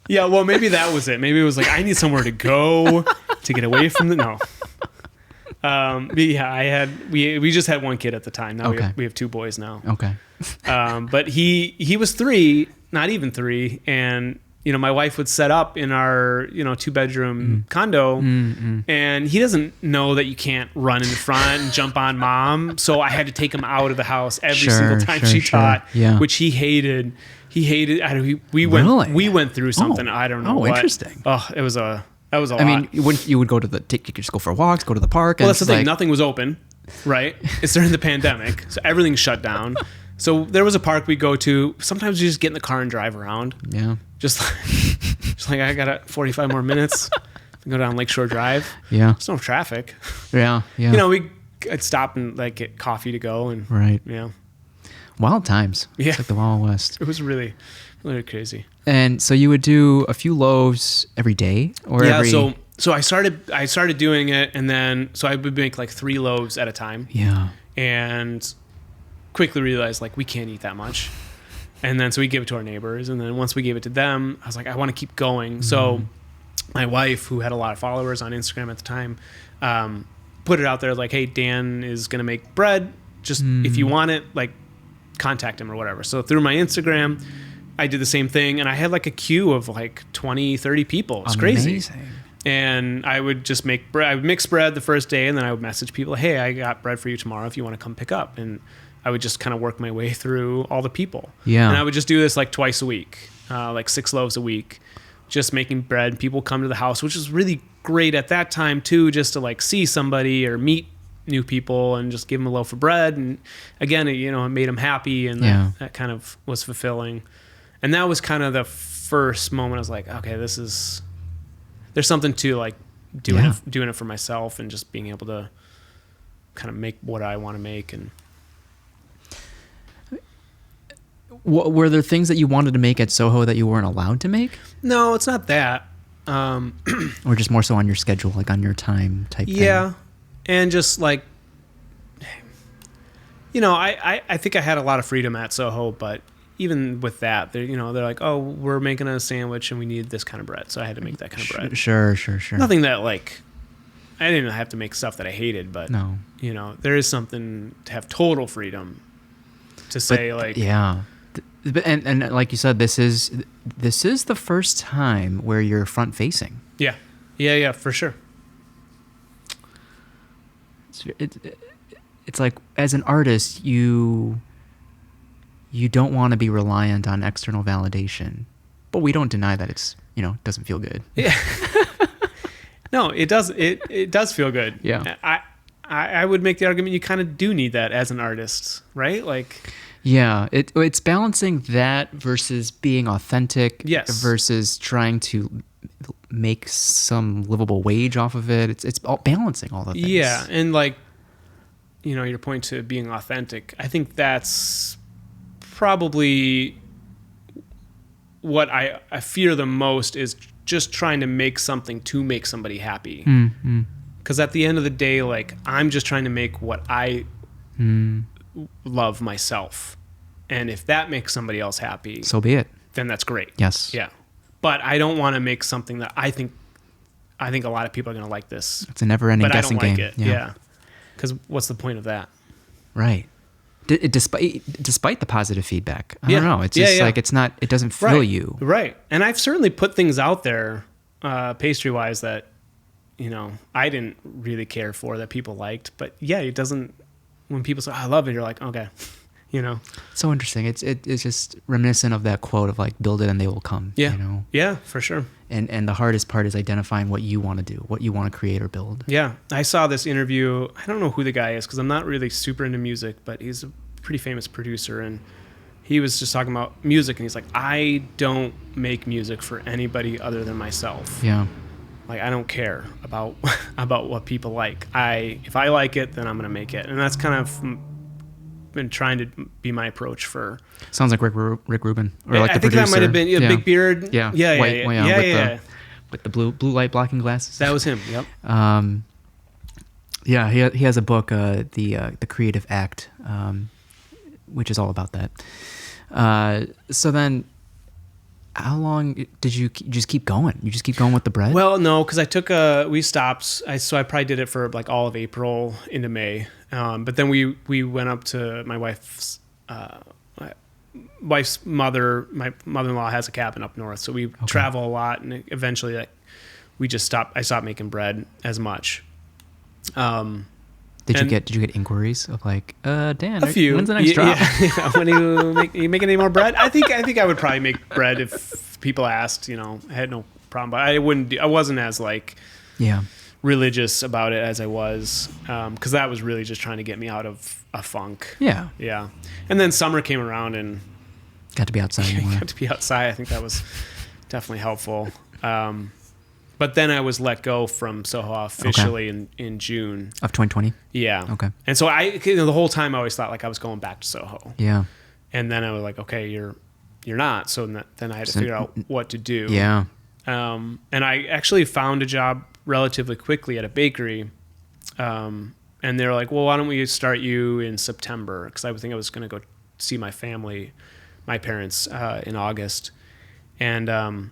Yeah, well, maybe that was it. Maybe it was like, I need somewhere to go to get away from no. But yeah, we just had one kid at the time. Now we have 2 boys now. Okay. But he was 3, not even 3, and my wife would set up in our 2-bedroom condo, and he doesn't know that you can't run in front and jump on mom. So I had to take him out of the house every single time she taught, which he hated. He hated. We went through something. I don't know. Oh, what. Interesting. Oh, that was a lot. I mean, you would go to you could just go for walks, go to the park. Well, that's the thing. Nothing was open, right? It's during the pandemic, so everything's shut down. So there was a park we go to. Sometimes you just get in the car and drive around. Yeah. Just like I got 45 more minutes. Go down Lakeshore Drive. Yeah. There's no traffic. Yeah. Yeah. I'd stop and like get coffee to go and right. Yeah. Wild times. Yeah. It's like the Wild West. It was really, really crazy. And so you would do a few loaves every day, or every... So I started doing it, and then I would make like 3 loaves at a time. Yeah. And quickly realized like we can't eat that much. And then so we gave it to our neighbors, and then once we gave it to them, I was like, I want to keep going. So my wife, who had a lot of followers on Instagram at the time, put it out there like, hey, Dan is gonna make bread. Just if you want it, like, contact him or whatever. So through my Instagram, I did the same thing, and I had like a queue of like 20, 30 people. It's crazy. And I would just make bread. I would mix bread the first day, and then I would message people, hey, I got bread for you tomorrow if you want to come pick up. And I would just kind of work my way through all the people. Yeah. And I would just do this like twice a week, like 6 loaves a week, just making bread. People come to the house, which was really great at that time too, just to like see somebody or meet new people and just give them a loaf of bread. And again, it made them happy, and that kind of was fulfilling. And that was kind of the first moment I was like, okay, there's something to like doing it for myself and just being able to kind of make what I want to make. And Were there things that you wanted to make at Soho that you weren't allowed to make? no, it's not that. Or just more so on your schedule, like on your time type thing? Yeah. And just like, I think I had a lot of freedom at Soho, but even with that, they're like, oh, we're making a sandwich and we need this kind of bread. So I had to make that kind of bread. Sure. Nothing that like, I didn't have to make stuff that I hated, but No. There is something to have total freedom to say yeah. And like you said, this is the first time where you're front facing. Yeah, for sure. It's like, as an artist, you don't want to be reliant on external validation, but we don't deny that it's doesn't feel good. Yeah. No, it does. It does feel good. Yeah. I would make the argument you kind of do need that as an artist, right? Like. Yeah, it's balancing that versus being authentic. Yes. Versus trying to make some livable wage off of it. It's all balancing all the things. Yeah, and like, your point to being authentic, I think that's probably what I fear the most, is just trying to make something to make somebody happy. Because at the end of the day, like, I'm just trying to make what I love myself. And if that makes somebody else happy, so be it. Then that's great. Yes. Yeah. But I don't want to make something that I think a lot of people are going to like this. It's a never-ending guessing game. But I don't like it. Yeah. Because what's the point of that? Right. Despite the positive feedback, I don't know. It's just like, it's not. It doesn't fill you. Right. And I've certainly put things out there, pastry-wise, that I didn't really care for, that people liked. But yeah, it doesn't. When people say, "I love it," you're like, okay, So interesting. It's just reminiscent of that quote of like, "Build it and they will come." Yeah. Yeah, for sure. And the hardest part is identifying what you want to do, what you want to create or build. Yeah. I saw this interview. I don't know who the guy is because I'm not really super into music, but he's a pretty famous producer, and he was just talking about music, and he's like, I don't make music for anybody other than myself. Yeah. Like, I don't care about what people like. If I like it, then I'm going to make it. And that's kind of been trying to be my approach for. Sounds like Rick Rubin, or like I the think producer. That might have been big beard. Yeah. Yeah. With the blue light blocking glasses. That was him. Yep. Yeah, he has a book, the Creative Act, which is all about that. So then, how long did you just keep going? You just keep going with the bread? Well, no, because we stopped. So I probably did it for like all of April into May. But then we went up to my wife's mother. My mother-in-law has a cabin up north, so we travel a lot, and eventually, like, we just stopped. I stopped making bread as much. Did you get inquiries of like, Dan, a few. When's the next drop? Yeah. When you making any more bread? I think I would probably make bread if people asked. I had no problem, but I wasn't as like religious about it as I was, because that was really just trying to get me out of a funk. Yeah. And then summer came around and got to be outside more. Got to be outside. I think that was definitely helpful. But then I was let go from Soho officially in June of 2020. Yeah. Okay. And so the whole time I always thought like I was going back to Soho. Yeah. And then I was like, okay, you're not. So then I had to figure out what to do. Yeah. And I actually found a job relatively quickly at a bakery. And they're like, well, why don't we start you in September? Because I think I was going to go see my parents in August. And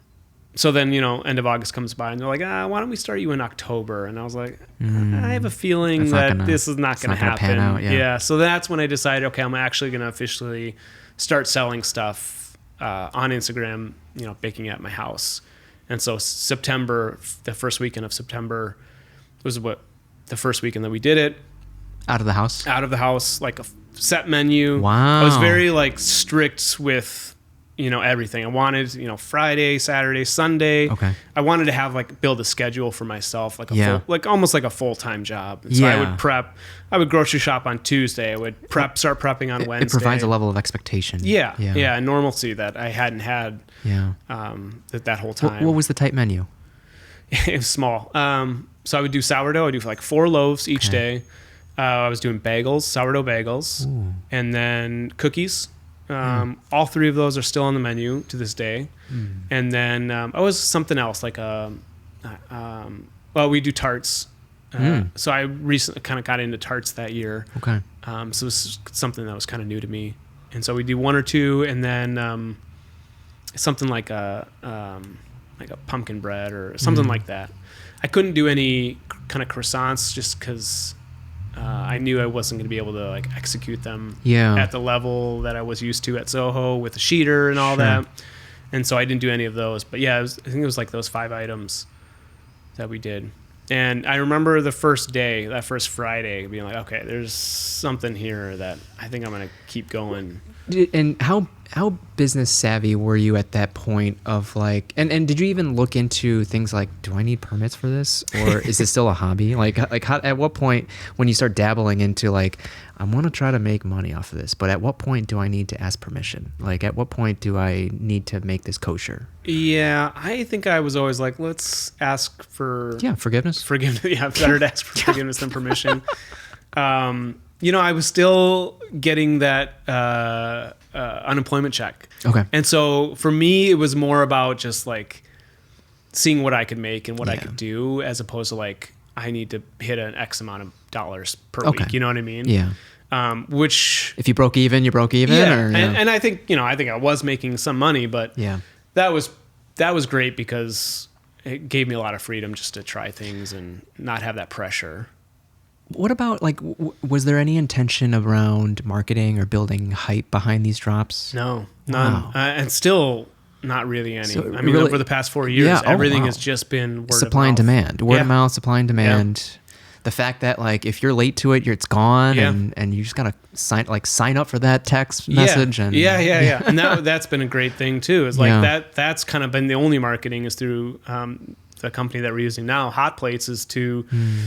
so then, end of August comes by and they're like, why don't we start you in October? And I was like, I have a feeling that this is not going to happen. Pan out, yeah. So that's when I decided, okay, I'm actually going to officially start selling stuff on Instagram, baking at my house. And so September, the first weekend of September was the first weekend that we did it. Out of the house, like a set menu. Wow. I was very like strict with, everything. I wanted, Friday, Saturday, Sunday. Okay. I wanted to have build a schedule for myself, almost like a full-time job. And so I would prep. I would grocery shop on Tuesday. I would start prepping on Wednesday. It provides a level of expectation. Yeah. And normalcy that I hadn't had. Yeah. That whole time. What was the type menu? It was small. So I would do sourdough. I do like 4 loaves each day. I was doing bagels, sourdough bagels, and then cookies. All 3 of those are still on the menu to this day. And then was something else like we do tarts. So I recently kind of got into tarts that year. Okay. So it was something that was kind of new to me. And so we do 1 or 2, and then something like a pumpkin bread or something like that. I couldn't do any kind of croissants just because I knew I wasn't going to be able to like execute them at the level that I was used to at Soho with the sheeter and all that. And so I didn't do any of those. But yeah, I think it was like those 5 items that we did. And I remember the first day, that first Friday, being like, okay, there's something here that I think I'm going to keep going. And how business savvy were you at that point of like, and did you even look into things like, do I need permits for this? Or is this still a hobby? Like how, at what point when you start dabbling into like, I want to try to make money off of this, but at what point do I need to ask permission? Like at what point do I need to make this kosher? Yeah, I think I was always like, let's ask for... Forgiveness. Yeah, better to ask for forgiveness than permission. I was still getting that unemployment check. Okay. And so for me, it was more about just like seeing what I could make and what I could do, as opposed to like, I need to hit an X amount of dollars per week. You know what I mean? Yeah. Which... If you broke even, you broke even? Yeah. Or, and I think, I think I was making some money, but that was great because it gave me a lot of freedom just to try things and not have that pressure. What about like, was there any intention around marketing or building hype behind these drops? No, none. Wow. And still not really any. So I mean, really, over the past 4 years, everything has just been word supply of and mouth. demand, word of mouth, supply and demand. Yeah. The fact that like, if you're late to it, it's gone and you just got to sign up for that text message. And And that's been a great thing too. Is like that's kind of been the only marketing is through, the company that we're using now, Hot Plates, is to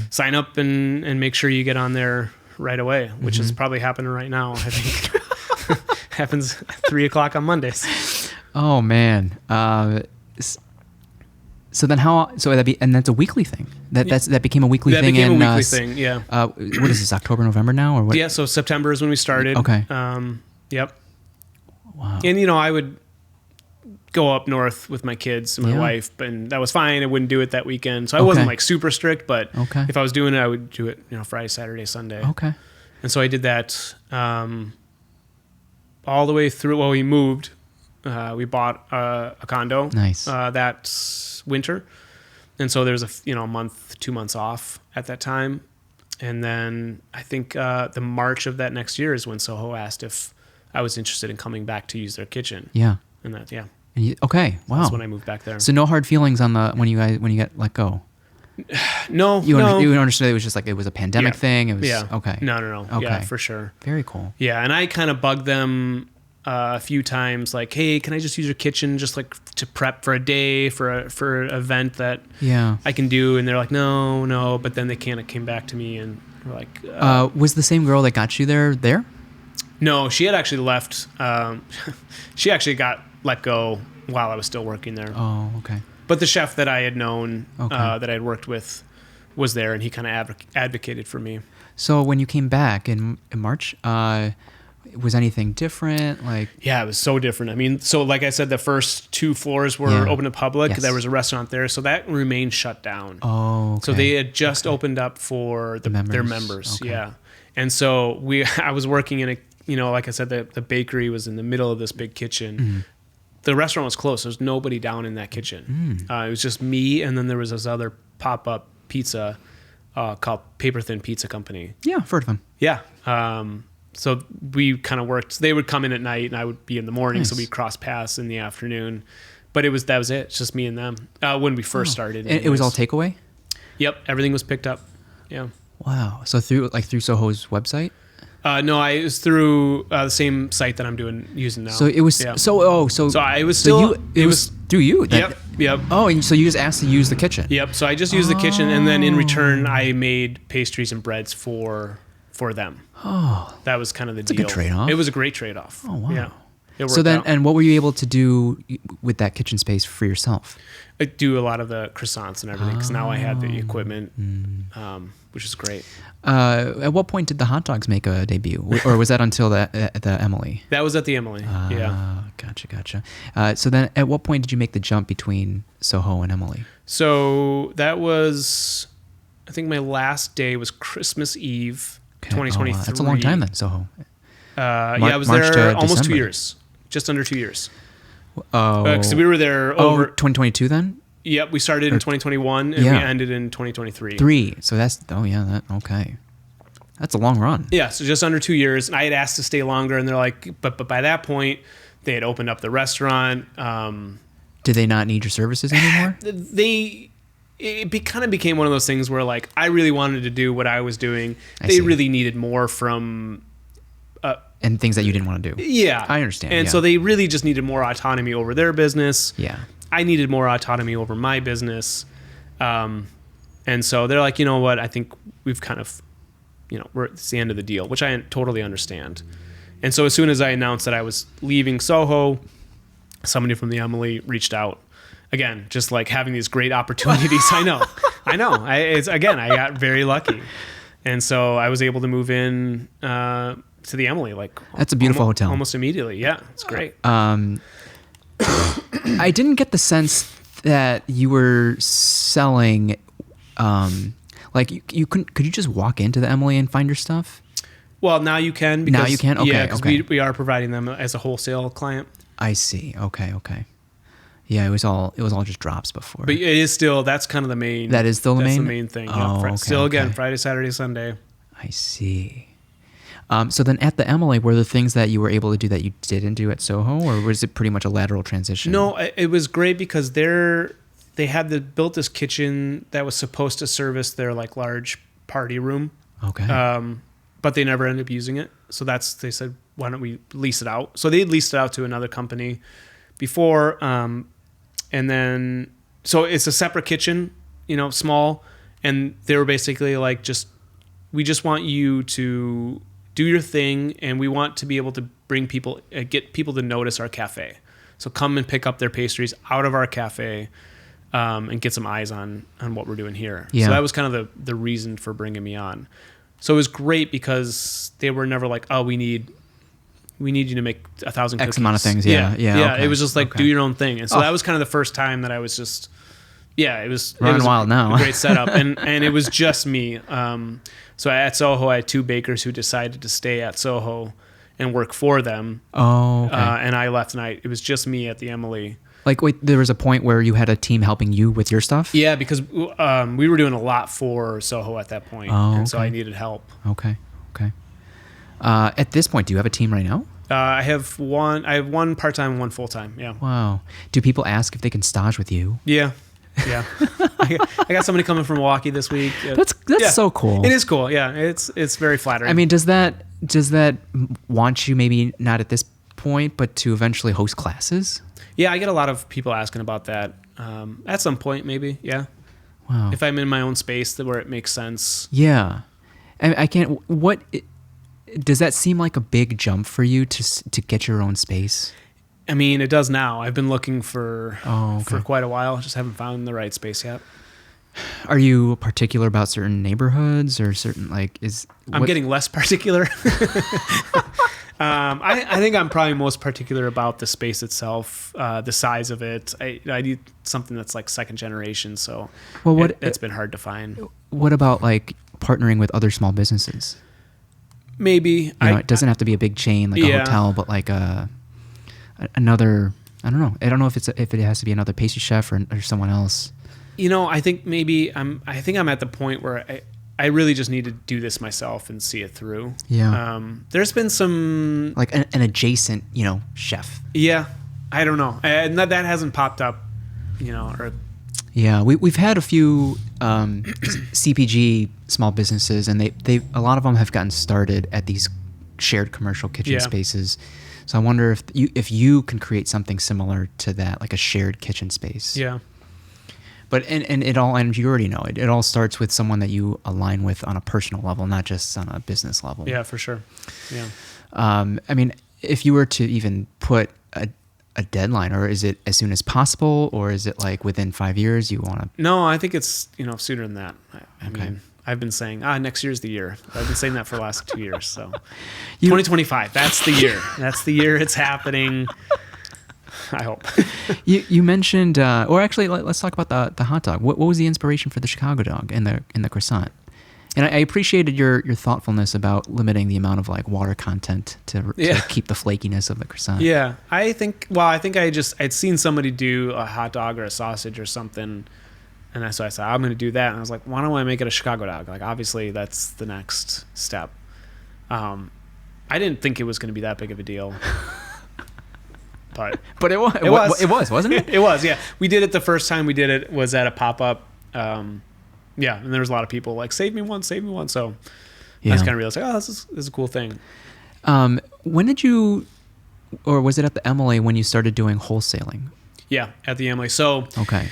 sign up and make sure you get on there right away, which is probably happening right now. I think happens at 3:00 on Mondays. Oh man. So then and that's a weekly thing. That became a weekly thing. That became a weekly thing. Yeah. What is this? October, November now, or what? Yeah. So September is when we started. Okay. Yep. Wow. And I would go up north with my kids and my wife, and that was fine. I wouldn't do it that weekend. So I wasn't like super strict, but if I was doing it, I would do it, Friday, Saturday, Sunday. Okay. And so I did that all the way through. Well, we moved. We bought a condo. Nice. That winter. And so there was a month, 2 months off at that time. And then I think the March of that next year is when Soho asked if I was interested in coming back to use their kitchen. Yeah. And that, okay. Wow. That's when I moved back there. So no hard feelings on when you got let go. No. You understood it was just like it was a pandemic thing. It was okay. No. Okay. Yeah, for sure. Very cool. Yeah, and I kind of bugged them a few times, like, hey, can I just use your kitchen just like to prep for a day for an event that I can do? And they're like, no. But then they kind of came back to me and were like, was the same girl that got you there? No, she had actually left. She actually got let go while I was still working there. Oh, okay. But the chef that I had known, that I had worked with, was there, and he kind of advocated for me. So when you came back in March, was anything different? Like, yeah, it was so different. I mean, so like I said, the first 2 floors were open to public. Yes. There was a restaurant there, so that remained shut down. Oh, okay. So they had just opened up for their members. Okay. Yeah, and so I was working in like I said, the bakery was in the middle of this big kitchen. Mm-hmm. The restaurant was closed. There was nobody down in that kitchen. It was just me, and then there was this other pop-up pizza called Paper Thin Pizza Company. Yeah, I've heard of them. Yeah. So we kind of worked. They would come in at night, and I would be in the morning, so we'd cross paths in the afternoon. But that was it. It's just me and them when we first started. And it was all takeaway? Yep. Everything was picked up. Yeah. Wow. So through Soho's website? No, it was through the same site that I'm using now. So it was it was through you. Yep. Oh, and so you just asked to use the kitchen. Yep. So I just used the kitchen, and then in return, I made pastries and breads for them. Oh, that was kind of the deal. It's a good trade-off. It was a great trade-off. Oh wow. Yeah. it worked So then, out. and what were you able to do with that kitchen space for yourself? I do a lot of the croissants and everything because now I had Oh. the equipment, which is great. At what point did the hot dogs make a debut, or was that until the Emily? That was at the Emily. Yeah. Gotcha. So then, at what point did you make the jump between Soho and Emily? So that was, I think my last day was Christmas Eve, Okay. 2023. Oh, wow. That's a long time then, Soho. Yeah, I was March there to almost December. 2 years, just under 2 years. Oh, Because we were there over. 2022 then? Yep, we started in 2021 and Yeah. we ended in 2023. 3. So that's okay. That's a long run. Yeah, so just under 2 years. And I had asked to stay longer, and they're like, but by that point, they had opened up the restaurant. Did they not need your services anymore? It kind of became one of those things where, like, I really wanted to do what I was doing. I They see. really needed more from. And things that you didn't want to do. Yeah, I understand, And yeah. so they really just needed more autonomy over their business. Yeah. I needed more autonomy over my business. And so they're like, you know what? I think we've kind of, it's the end of the deal, which I totally understand. And so as soon as I announced that I was leaving Soho, somebody from the Emily reached out. Again, just like having these great opportunities. I know. I got very lucky. And so I was able to move in to the Emily. That's a beautiful hotel. Almost immediately. Yeah, it's great. I didn't get the sense that you were selling, you couldn't. Could you just walk into the Emily and find your stuff? Well, now you can. Because, Now you can? Okay, Yeah, because okay. we are providing them as a wholesale client. I see. Okay. Yeah, it was all just drops before. But it is still, that's kind of the main. That is still the that's main? the main thing. Oh, Yeah. okay, Still, again, okay. Friday, Saturday, Sunday. I see. So then at the Emily, were there things that you were able to do that you didn't do at Soho, or was it pretty much a lateral transition? No, it was great because they had built this kitchen that was supposed to service their large party room. Okay. But they never ended up using it. So they said, why don't we lease it out? So they leased it out to another company before. And then, so it's a separate kitchen, small. And they were basically like, we just want you to do your thing. And we want to be able to get people to notice our cafe. So come and pick up their pastries out of our cafe and get some eyes on what we're doing here. Yeah. So that was kind of the reason for bringing me on. So it was great because they were never like, oh, we need you to make 1,000 cookies. X amount of things. Yeah. Okay, It was just like, okay. do your own thing. And so that was kind of the first time that I was just, it was wild now. a great setup. And it was just me. So at Soho, I had 2 bakers who decided to stay at Soho and work for them. Oh, okay. And I left, and it was just me at the Emily. Wait, there was a point where you had a team helping you with your stuff? Yeah, because we were doing a lot for Soho at that point, and so okay. I needed help. Okay. At this point, do you have a team right now? I have one part-time and one full-time. Yeah. Wow. Do people ask if they can stage with you? Yeah. I got somebody coming from Milwaukee this week. That's so cool. It is cool. Yeah. It's very flattering. I mean, does that want you, maybe not at this point, but to eventually host classes? Yeah, I get a lot of people asking about that. At some point, maybe. Yeah. Wow. If I'm in my own space where it makes sense. Yeah. I can't. Does that seem like a big jump for you to get your own space? I mean, it does now. I've been looking for okay. quite a while. Just haven't found the right space yet. Are you particular about certain neighborhoods or certain I'm getting less particular. I think I'm probably most particular about the space itself, the size of it. I need something that's like second generation. So it's been hard to find. What about partnering with other small businesses? Maybe it doesn't have to be a big chain like a hotel, but another. I don't know. I don't know if it has to be another pastry chef or someone else. I think maybe I'm at the point where I really just need to do this myself and see it through. Yeah. There's been some an adjacent, chef. Yeah. I don't know. And that hasn't popped up, or. Yeah, we've had a few CPG small businesses, and they a lot of them have gotten started at these shared commercial kitchen spaces. So I wonder if you can create something similar to that, like a shared kitchen space. Yeah. But and you already know it all starts with someone that you align with on a personal level, not just on a business level. Yeah, for sure. Yeah. I mean, if you were to even put a deadline, or is it as soon as possible, or is it like within 5 years you want to? No, I think it's, sooner than that. I mean, I've been saying, next year's the year. I've been saying that for the last 2 years. So 2025, that's the year. That's the year it's happening. I hope. You mentioned, or actually, let's talk about the hot dog. What was the inspiration for the Chicago dog and the croissant? And I appreciated your thoughtfulness about limiting the amount of like water content to keep the flakiness of the croissant. Yeah, I think I'd seen somebody do a hot dog or a sausage or something, and so I said, I'm going to do that. And I was like, why don't I make it a Chicago dog? Like, obviously that's the next step. I didn't think it was going to be that big of a deal. But it was, wasn't it? It was, yeah. We did it the first time we did it was at a pop-up. Yeah, and there was a lot of people like, save me one. So I just kind of realized, like, this is a cool thing. When did you, or was it at the Emily when you started doing wholesaling? Yeah, at the Emily. So okay.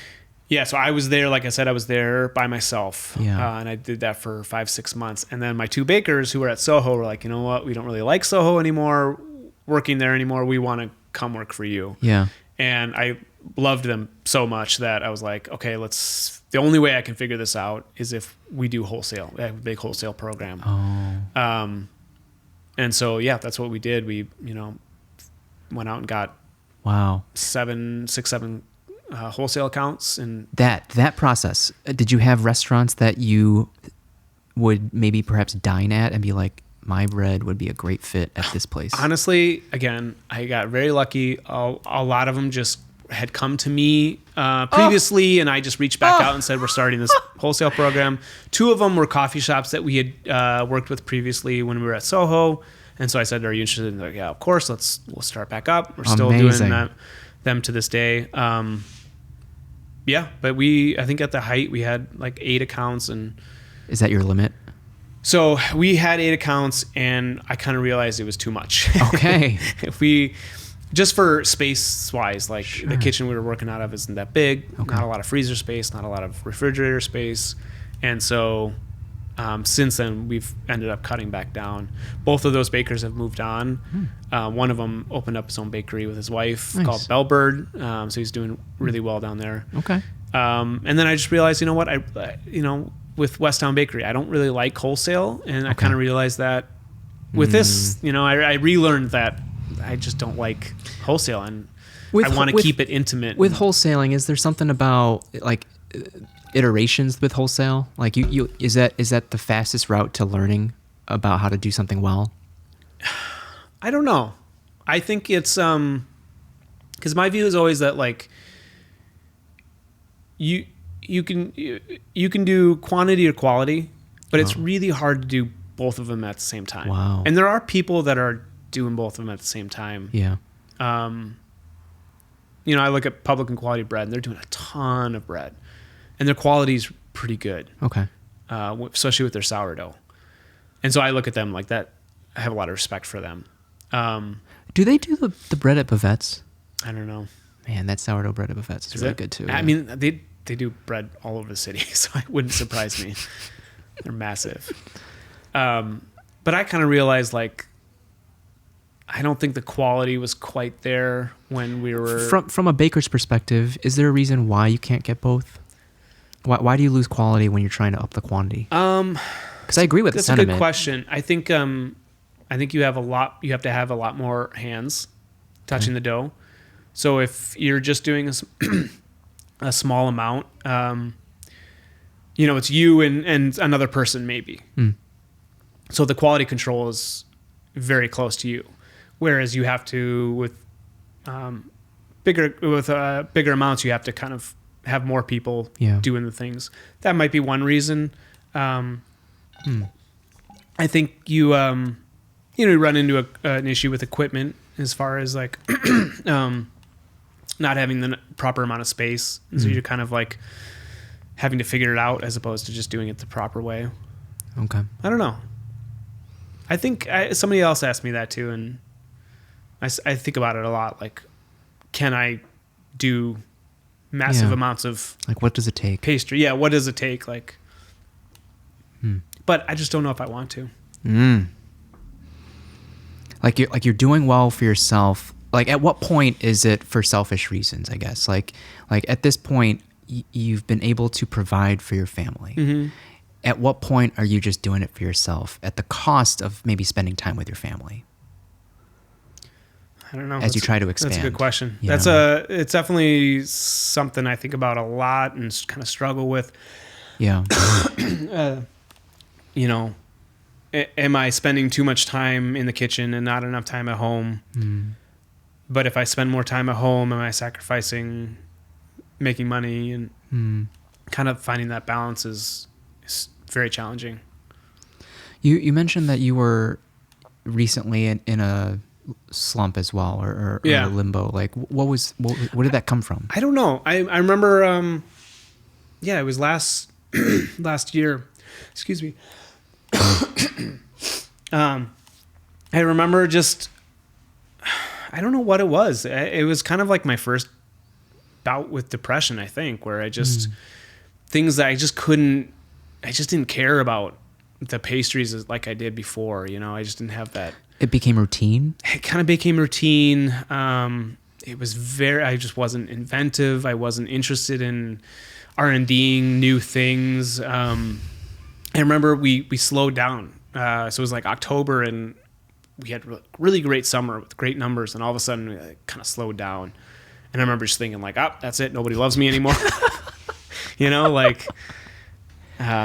Yeah, so I was there, like I said, I was there by myself. Yeah. And I did that for 5-6 months. And then my two bakers who were at Soho were like, you know what, we don't really like Soho anymore, working there anymore. We want to come work for you. Yeah. And I loved them so much that I was like, okay, the only way I can figure this out is if we do wholesale, a big wholesale program. Oh. And so, yeah, that's what we did. We, went out and got 7 wholesale accounts. And that process, did you have restaurants that you would maybe perhaps dine at and be like, my bread would be a great fit at this place? Honestly, again, I got very lucky. A lot of them just had come to me previously, and I just reached back out and said, we're starting this wholesale program. 2 of them were coffee shops that we had worked with previously when we were at Soho. And so I said, are you interested? And they're like, yeah, of course, we'll start back up. We're still doing them to this day. Yeah, but I think at the height we had like 8 accounts. And is that your limit? So we had 8 accounts, and I kind of realized it was too much. Okay. Just for space wise, like sure. The kitchen we were working out of isn't that big. Okay. Not a lot of freezer space, not a lot of refrigerator space. And so since then we've ended up cutting back down. Both of those bakers have moved on. One of them opened up his own bakery with his wife called Bellbird. So he's doing really well down there. Okay. And then I just realized, with Westtown Bakery, I don't really like wholesale. And I kind of realized that with this, I relearned that I just don't like wholesale, and I want to keep it intimate. With wholesaling, is there something about like iterations with wholesale? Like is that the fastest route to learning about how to do something well? I don't know. I think it's because my view is always that like you can do quantity or quality, but it's really hard to do both of them at the same time. Wow. And there are people that are doing both of them at the same time. Yeah. I look at Public and Quality Bread, and they're doing a ton of bread, and their quality is pretty good. Okay. Especially with their sourdough. And so I look at them like that. I have a lot of respect for them. Do they do the bread at Bavette's? I don't know. Man, that sourdough bread at Bavette's is really good too. I mean, they do bread all over the city, so it wouldn't surprise me. They're massive. But I kind of realized, like, I don't think the quality was quite there when we were... From a baker's perspective, is there a reason why you can't get both? Why do you lose quality when you're trying to up the quantity? Because I agree with the sentiment. That's a good question. I think you have to have a lot more hands touching the dough. So if you're just doing a small amount, it's you and another person maybe. So the quality control is very close to you. Whereas you have to, with bigger amounts, you have to kind of have more people doing the things. That might be one reason. I think you run into an issue with equipment as far as like not having the proper amount of space. So you're kind of like having to figure it out as opposed to just doing it the proper way. Okay. I don't know. I think somebody else asked me that too, and I think about it a lot. Like, can I do massive amounts of like what does it take? Pastry? Yeah, what does it take? Like, but I just don't know if I want to. Like you're doing well for yourself. Like at what point is it for selfish reasons, I guess? Like at this point you've been able to provide for your family. Mm-hmm. At what point are you just doing it for yourself at the cost of maybe spending time with your family? I don't know. As you try to expand. That's a good question. Know? It's definitely something I think about a lot and kind of struggle with. Yeah. You know, am I spending too much time in the kitchen and not enough time at home? Mm. But if I spend more time at home, am I sacrificing making money? And kind of finding that balance is very challenging. You mentioned that you were recently in a slump as well, or a limbo. Like what did that come from? I don't know. I remember, it was last year. Excuse me. I remember just, I don't know what it was. It was kind of like my first bout with depression, I think, where I just, things that I just didn't care about the pastries like I did before. You know, I just didn't have that. It became routine? It kind of became routine. It was I just wasn't inventive. I wasn't interested in R&Ding new things. I remember we slowed down. So it was like October and we had really great summer with great numbers. And all of a sudden we kind of slowed down. And I remember just thinking like, that's it. Nobody loves me anymore. You know, like...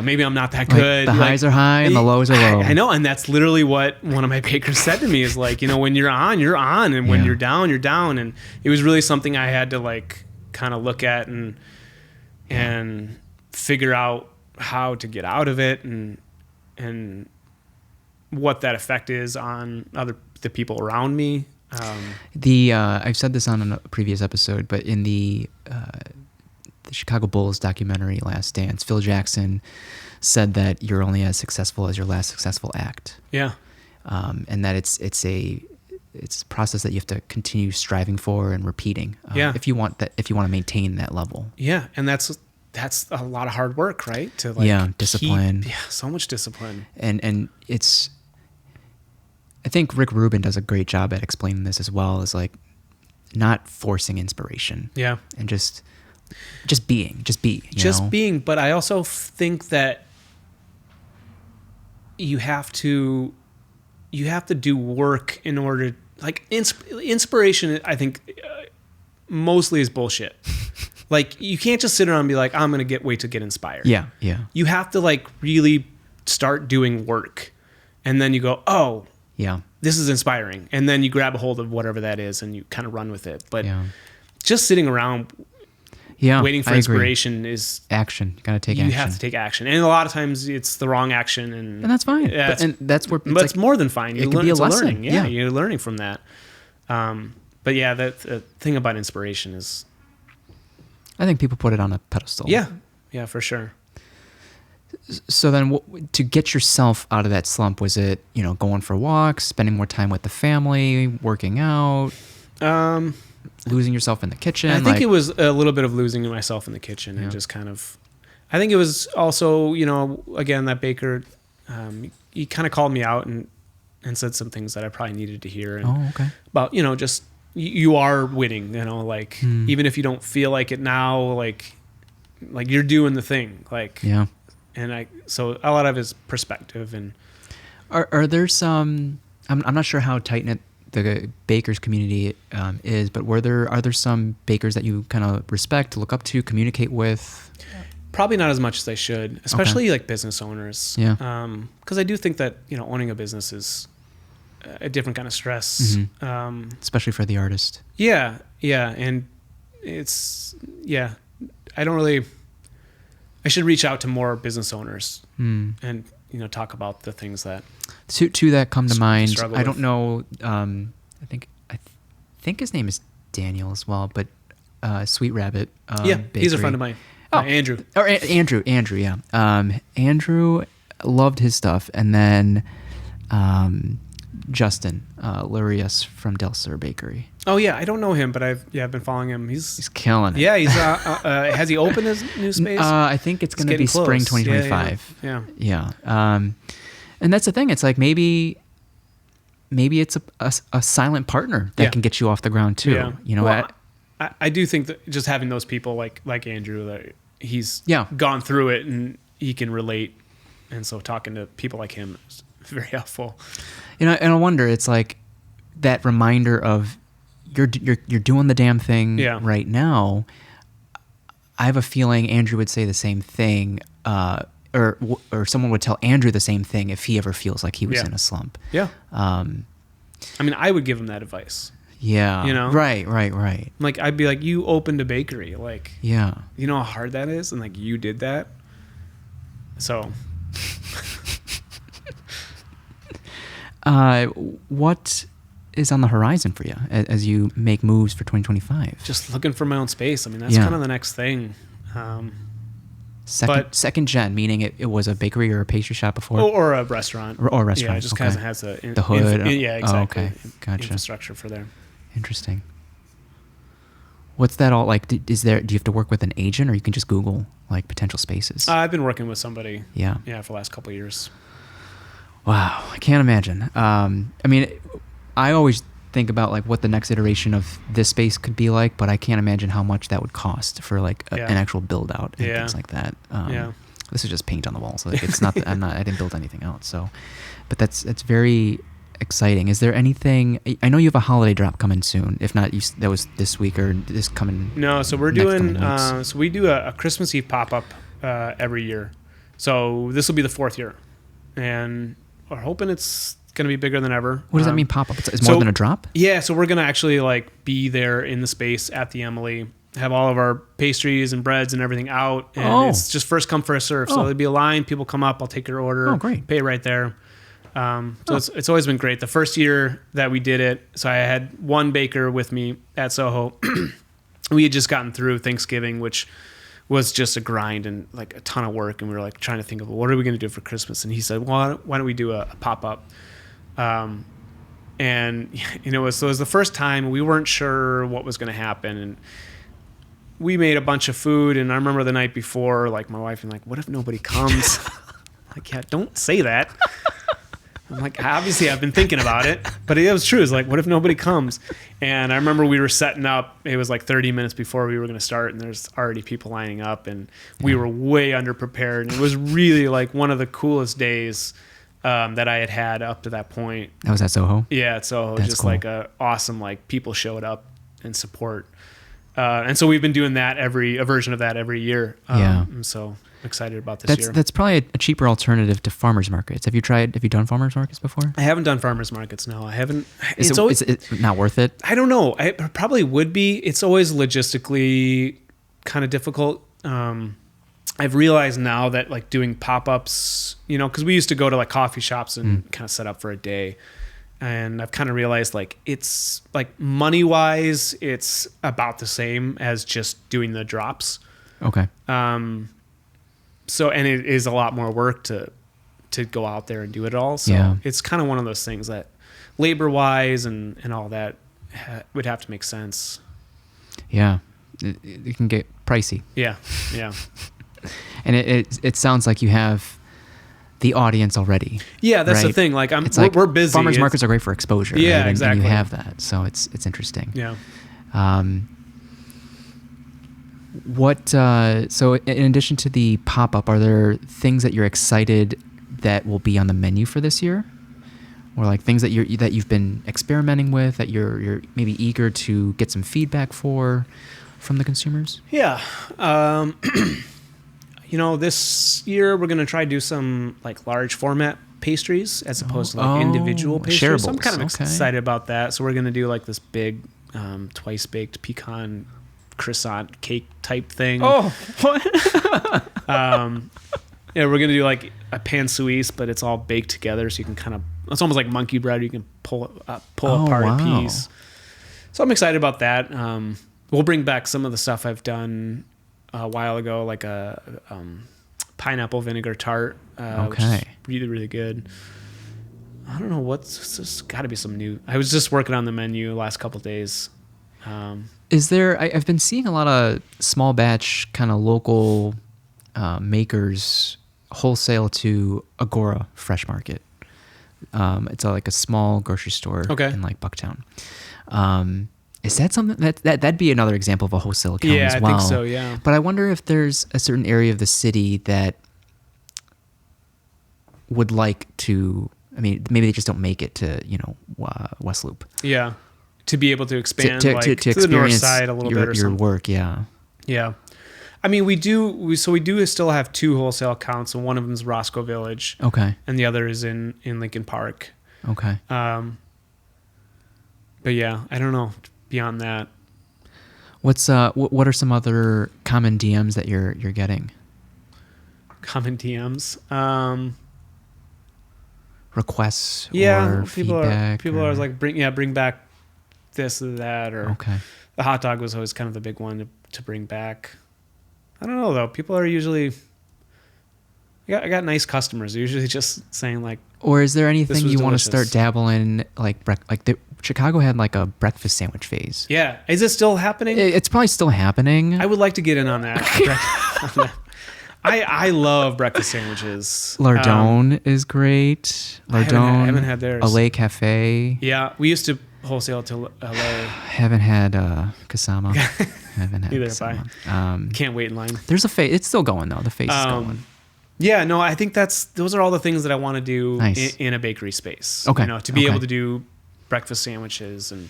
maybe I'm not that good. Like the highs are high and the lows are low. I know. And that's literally what one of my bakers said to me is like, you know, when you're on, you're on. And when you're down, you're down. And it was really something I had to like kind of look at and figure out how to get out of it and what that effect is on the people around me. I've said this on a previous episode, but in the Chicago Bulls documentary Last Dance, Phil Jackson said that you're only as successful as your last successful act. Yeah. And that it's a process that you have to continue striving for and repeating. If you want to maintain that level. Yeah. And that's a lot of hard work, right? To like discipline. So much discipline. And it's, I think Rick Rubin does a great job at explaining this as well, as like not forcing inspiration. Yeah. And just be, being. But I also think that you have to do work in order, like inspiration, I think mostly is bullshit. Like you can't just sit around and be like, I'm going to wait to get inspired. Yeah. Yeah. You have to like really start doing work and then you go, oh yeah, this is inspiring. And then you grab a hold of whatever that is and you kind of run with it. But just sitting around waiting for inspiration is action. You gotta take action. You have to take action, and a lot of times it's the wrong action, and that's fine. And that's where. But it's more than fine. It can be a lesson. Learning. Yeah, you're learning from that. But yeah, the thing about inspiration is, I think people put it on a pedestal. Yeah, for sure. So then, to get yourself out of that slump, was it going for walks, spending more time with the family, working out? Losing yourself in the kitchen? I think it was a little bit of losing myself in the kitchen and just kind of, I think it was also, again, that baker, he kind of called me out and said some things that I probably needed to hear. And about, just, you are winning, like, even if you don't feel like it now, like you're doing the thing, like, and so a lot of his perspective and. Are there some, I'm not sure how tight-knit the bakers community is, but are there some bakers that you kind of respect, look up to, communicate with? Probably not as much as I should, especially like business owners. Yeah. Because I do think that owning a business is a different kind of stress. Mm-hmm. Especially for the artist. Yeah, and it's I should reach out to more business owners and talk about the things that. Two that come to mind. I don't with. know. I think his name is Daniel as well, but Sweet Rabbit. Bakery. He's a friend of mine. Andrew. Or Andrew. Yeah. Andrew loved his stuff, and then Justin Lurius from Del Sur Bakery. Oh yeah, I don't know him, but I've been following him. He's killing it. Yeah, he's has he opened his new space? I think it's going to be spring 2025. Yeah. And that's the thing. It's like maybe maybe it's a silent partner that can get you off the ground too. Yeah. You know, well, I do think that just having those people like Andrew, that he's gone through it and he can relate. And so talking to people like him is very helpful. You know, and I wonder, it's like that reminder of you're doing the damn thing right now. I have a feeling Andrew would say the same thing, or someone would tell Andrew the same thing if he ever feels like he was in a slump. Yeah. I mean, I would give him that advice. Yeah. You know? Right. Like, I'd be like, you opened a bakery. Like, yeah. You know how hard that is? And like, you did that. So. What is on the horizon for you as you make moves for 2025? Just looking for my own space. I mean, that's kind of the next thing. Second gen, meaning it was a bakery or a pastry shop before? Or a restaurant. Or a restaurant. Yeah, it just kind of has the hood. Yeah, exactly. Oh, okay. Gotcha. Infrastructure for there. Interesting. What's that all like? Do you have to work with an agent, or you can just Google like potential spaces? I've been working with somebody. Yeah. Yeah, for the last couple of years. Wow, I can't imagine. I mean, I always think about like what the next iteration of this space could be like, but I can't imagine how much that would cost for like an actual build out and things like that. This is just paint on the walls. So like, it's not. I didn't build anything out. So, but that's very exciting. Is there anything? I know you have a holiday drop coming soon. If not, that was this week or this coming. No, so we're doing. So we do a Christmas Eve pop up every year. So this will be the 4th year, and we're hoping it's going to be bigger than ever. What does that mean, pop up? It's more than a drop? Yeah, so we're going to actually like be there in the space at the Emily, have all of our pastries and breads and everything out, and it's just first come first serve. So there'll be a line, people come up, I'll take your order, great. Pay right there. So it's always been great. The first year that we did it, so I had one baker with me at Soho. We had just gotten through Thanksgiving, which was just a grind and like a ton of work, and we were like trying to think of what are we going to do for Christmas, and he said, well, why don't we do a pop-up, and you know, so it was the first time we weren't sure what was going to happen, and we made a bunch of food, and I remember the night before, like my wife and like, what if nobody comes? Like, yeah, don't say that. I'm like, obviously I've been thinking about it, but it was true. It's like, what if nobody comes? And I remember we were setting up, it was like 30 minutes before we were going to start, and there's already people lining up, and we were way underprepared. And it was really like one of the coolest days that I had up to that point. That was at Soho? Yeah, at Soho. That's just cool. like awesome, like people showed up and support. And so we've been doing that a version of that every year. And so excited about this year. That's probably a cheaper alternative to farmers markets. Have you done farmers markets before? I haven't done farmers markets. No, I haven't. Is it not worth it? I don't know. It probably would be. It's always logistically kind of difficult. I've realized now that like doing pop-ups, you know, because we used to go to like coffee shops and kind of set up for a day. And I've kind of realized like it's like money wise, it's about the same as just doing the drops. Okay. So, and it is a lot more work to go out there and do it all. So it's kind of one of those things that labor wise and all that would have to make sense. Yeah. It can get pricey. Yeah. And it sounds like you have the audience already. Yeah, that's the thing. Like we're busy. Farmers markets are great for exposure. Yeah, right? exactly. And you have that, so it's interesting. Yeah. So in addition to the pop-up, are there things that you're excited that will be on the menu for this year, or like things that you've been experimenting with that you're maybe eager to get some feedback from the consumers? Yeah. You know, this year we're going to try to do some like large format pastries as opposed to like individual pastries. Shareables. So I'm kind of excited about that. So we're going to do like this big twice baked pecan croissant cake type thing. Oh, what? Yeah, we're going to do like a pan Suisse, but it's all baked together. So you can kind of, it's almost like monkey bread. You can pull apart a piece. So I'm excited about that. We'll bring back some of the stuff I've done a while ago, like a pineapple vinegar tart, which is really, really good. I don't know there's got to be some new. I was just working on the menu the last couple of days. Is there? I've been seeing a lot of small batch kind of local makers wholesale to Agora Fresh Market. It's like a small grocery store Okay. in like Bucktown. Is that something that'd be another example of a wholesale account Yeah, as well? I think so, yeah. But I wonder if there's a certain area of the city that would like to. I mean, maybe they just don't make it to West Loop. Yeah. To be able to expand to to the north experience side a little bit or your something. work. Yeah. Yeah. I mean, we do still have 2 wholesale accounts, and one of them is Roscoe Village. Okay. And the other is in Lincoln Park. Okay. But yeah, I don't know beyond that. What are some other common DMs that you're getting? Common DMs. Requests Yeah, or people feedback? are like bring back this or that, or Okay. the hot dog was always kind of the big one to bring back. I don't know though. People are usually. I got nice customers. They're usually just saying like. Or is there anything was you want to delicious. start dabbling like Chicago had like a breakfast sandwich phase? Yeah, is it still happening? It's probably still happening. I would like to get in on that. I love breakfast sandwiches. Lardone is great. Lardone. I haven't had theirs. LA Cafe. Yeah, we used to wholesale to LA. Haven't had Kasama. Haven't had Neither have I. Kasama. Can't wait in line. There's a face. It's still going though. The face is going. Yeah, no, I think those are all the things that I want to do Nice. in a bakery space. Okay. To be Okay. able to do breakfast sandwiches and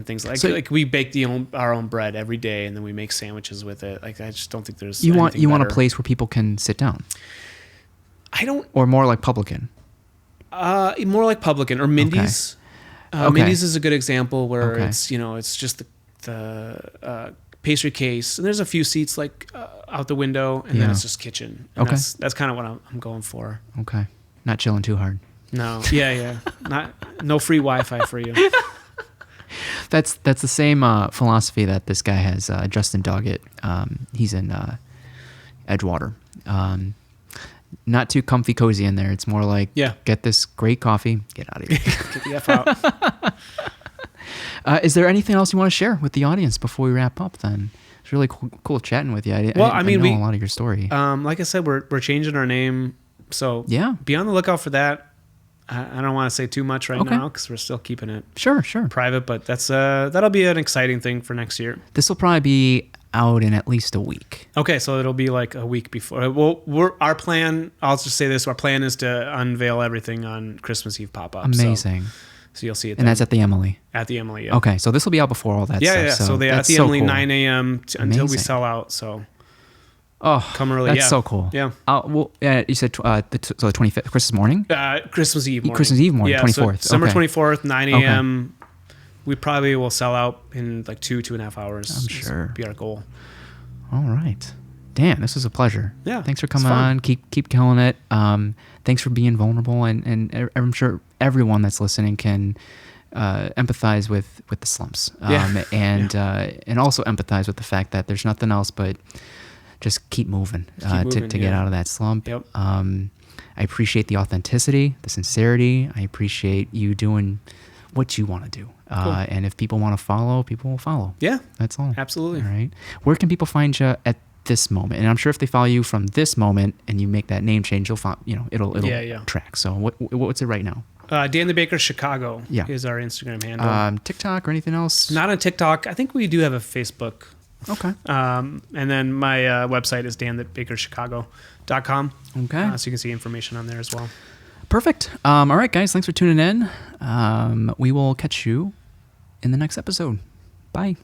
things like So- like we bake our own bread every day, and then we make sandwiches with it. Like I just don't think there's You want anything a better. place where people can sit down, I don't or more like publican. more like Publican or Mindy's. Okay. Mindy's is a good example where Okay. it's just the pastry case, and there's a few seats like out the window, and then Yeah. it's just kitchen. And Okay. that's kind of what I'm going for. Okay, not chilling too hard. No, yeah, no free Wi-Fi for you. That's the same philosophy that this guy has, Justin Doggett. He's in Edgewater. Not too comfy cozy in there. It's more like, Yeah. get this great coffee, get out of here. Get the F out. Is there anything else you want to share with the audience before we wrap up then? It's really cool chatting with you. I know a lot of your story. Like I said, we're changing our name, so Yeah. be on the lookout for that. I don't want to say too much right Okay. now because we're still keeping it Sure. private, but that'll be an exciting thing for next year. This will probably be out in at least a week. Okay, so it'll be like a week before. Well, our plan. I'll just say this: our plan is to unveil everything on Christmas Eve pop up. Amazing. So you'll see it. And that's at the Emily. at the Emily. Yeah. Okay, so this will be out before all that Yeah, stuff. yeah. So they at that's the so Emily cool. 9 a.m. until we Amazing. sell out. So Oh, come early. That's yeah. so cool. Yeah. You said so the 25th, Christmas morning. Christmas Eve morning. Christmas Eve morning, Yeah, 24th. So December Okay. 24th, 9 a.m. We probably will sell out in like 2.5 hours. I'm sure. Be our goal. All right. Dan, this was a pleasure. Yeah, Thanks for it's coming fun. on. Keep killing it. Thanks for being vulnerable, and I'm sure everyone that's listening can empathize with the slumps, and also empathize with the fact that there's nothing else but just keep moving, to get out of that slump. Yep. I appreciate the authenticity, the sincerity. I appreciate you doing what you want to do. Cool. And if people want to follow, people will follow. Yeah, That's all. absolutely. All right. Where can people find you at this moment? And I'm sure if they follow you from this moment and you make that name change, you'll find, it'll Yeah. track. So what's it right now? Dan the Baker Chicago Yeah. is our Instagram handle. TikTok or anything else? Not on TikTok. I think we do have a Facebook. Okay. And then my website is danthebakerchicago.com. Okay. So you can see information on there as well. Perfect. All right, guys. Thanks for tuning in. We will catch you in the next episode. Bye.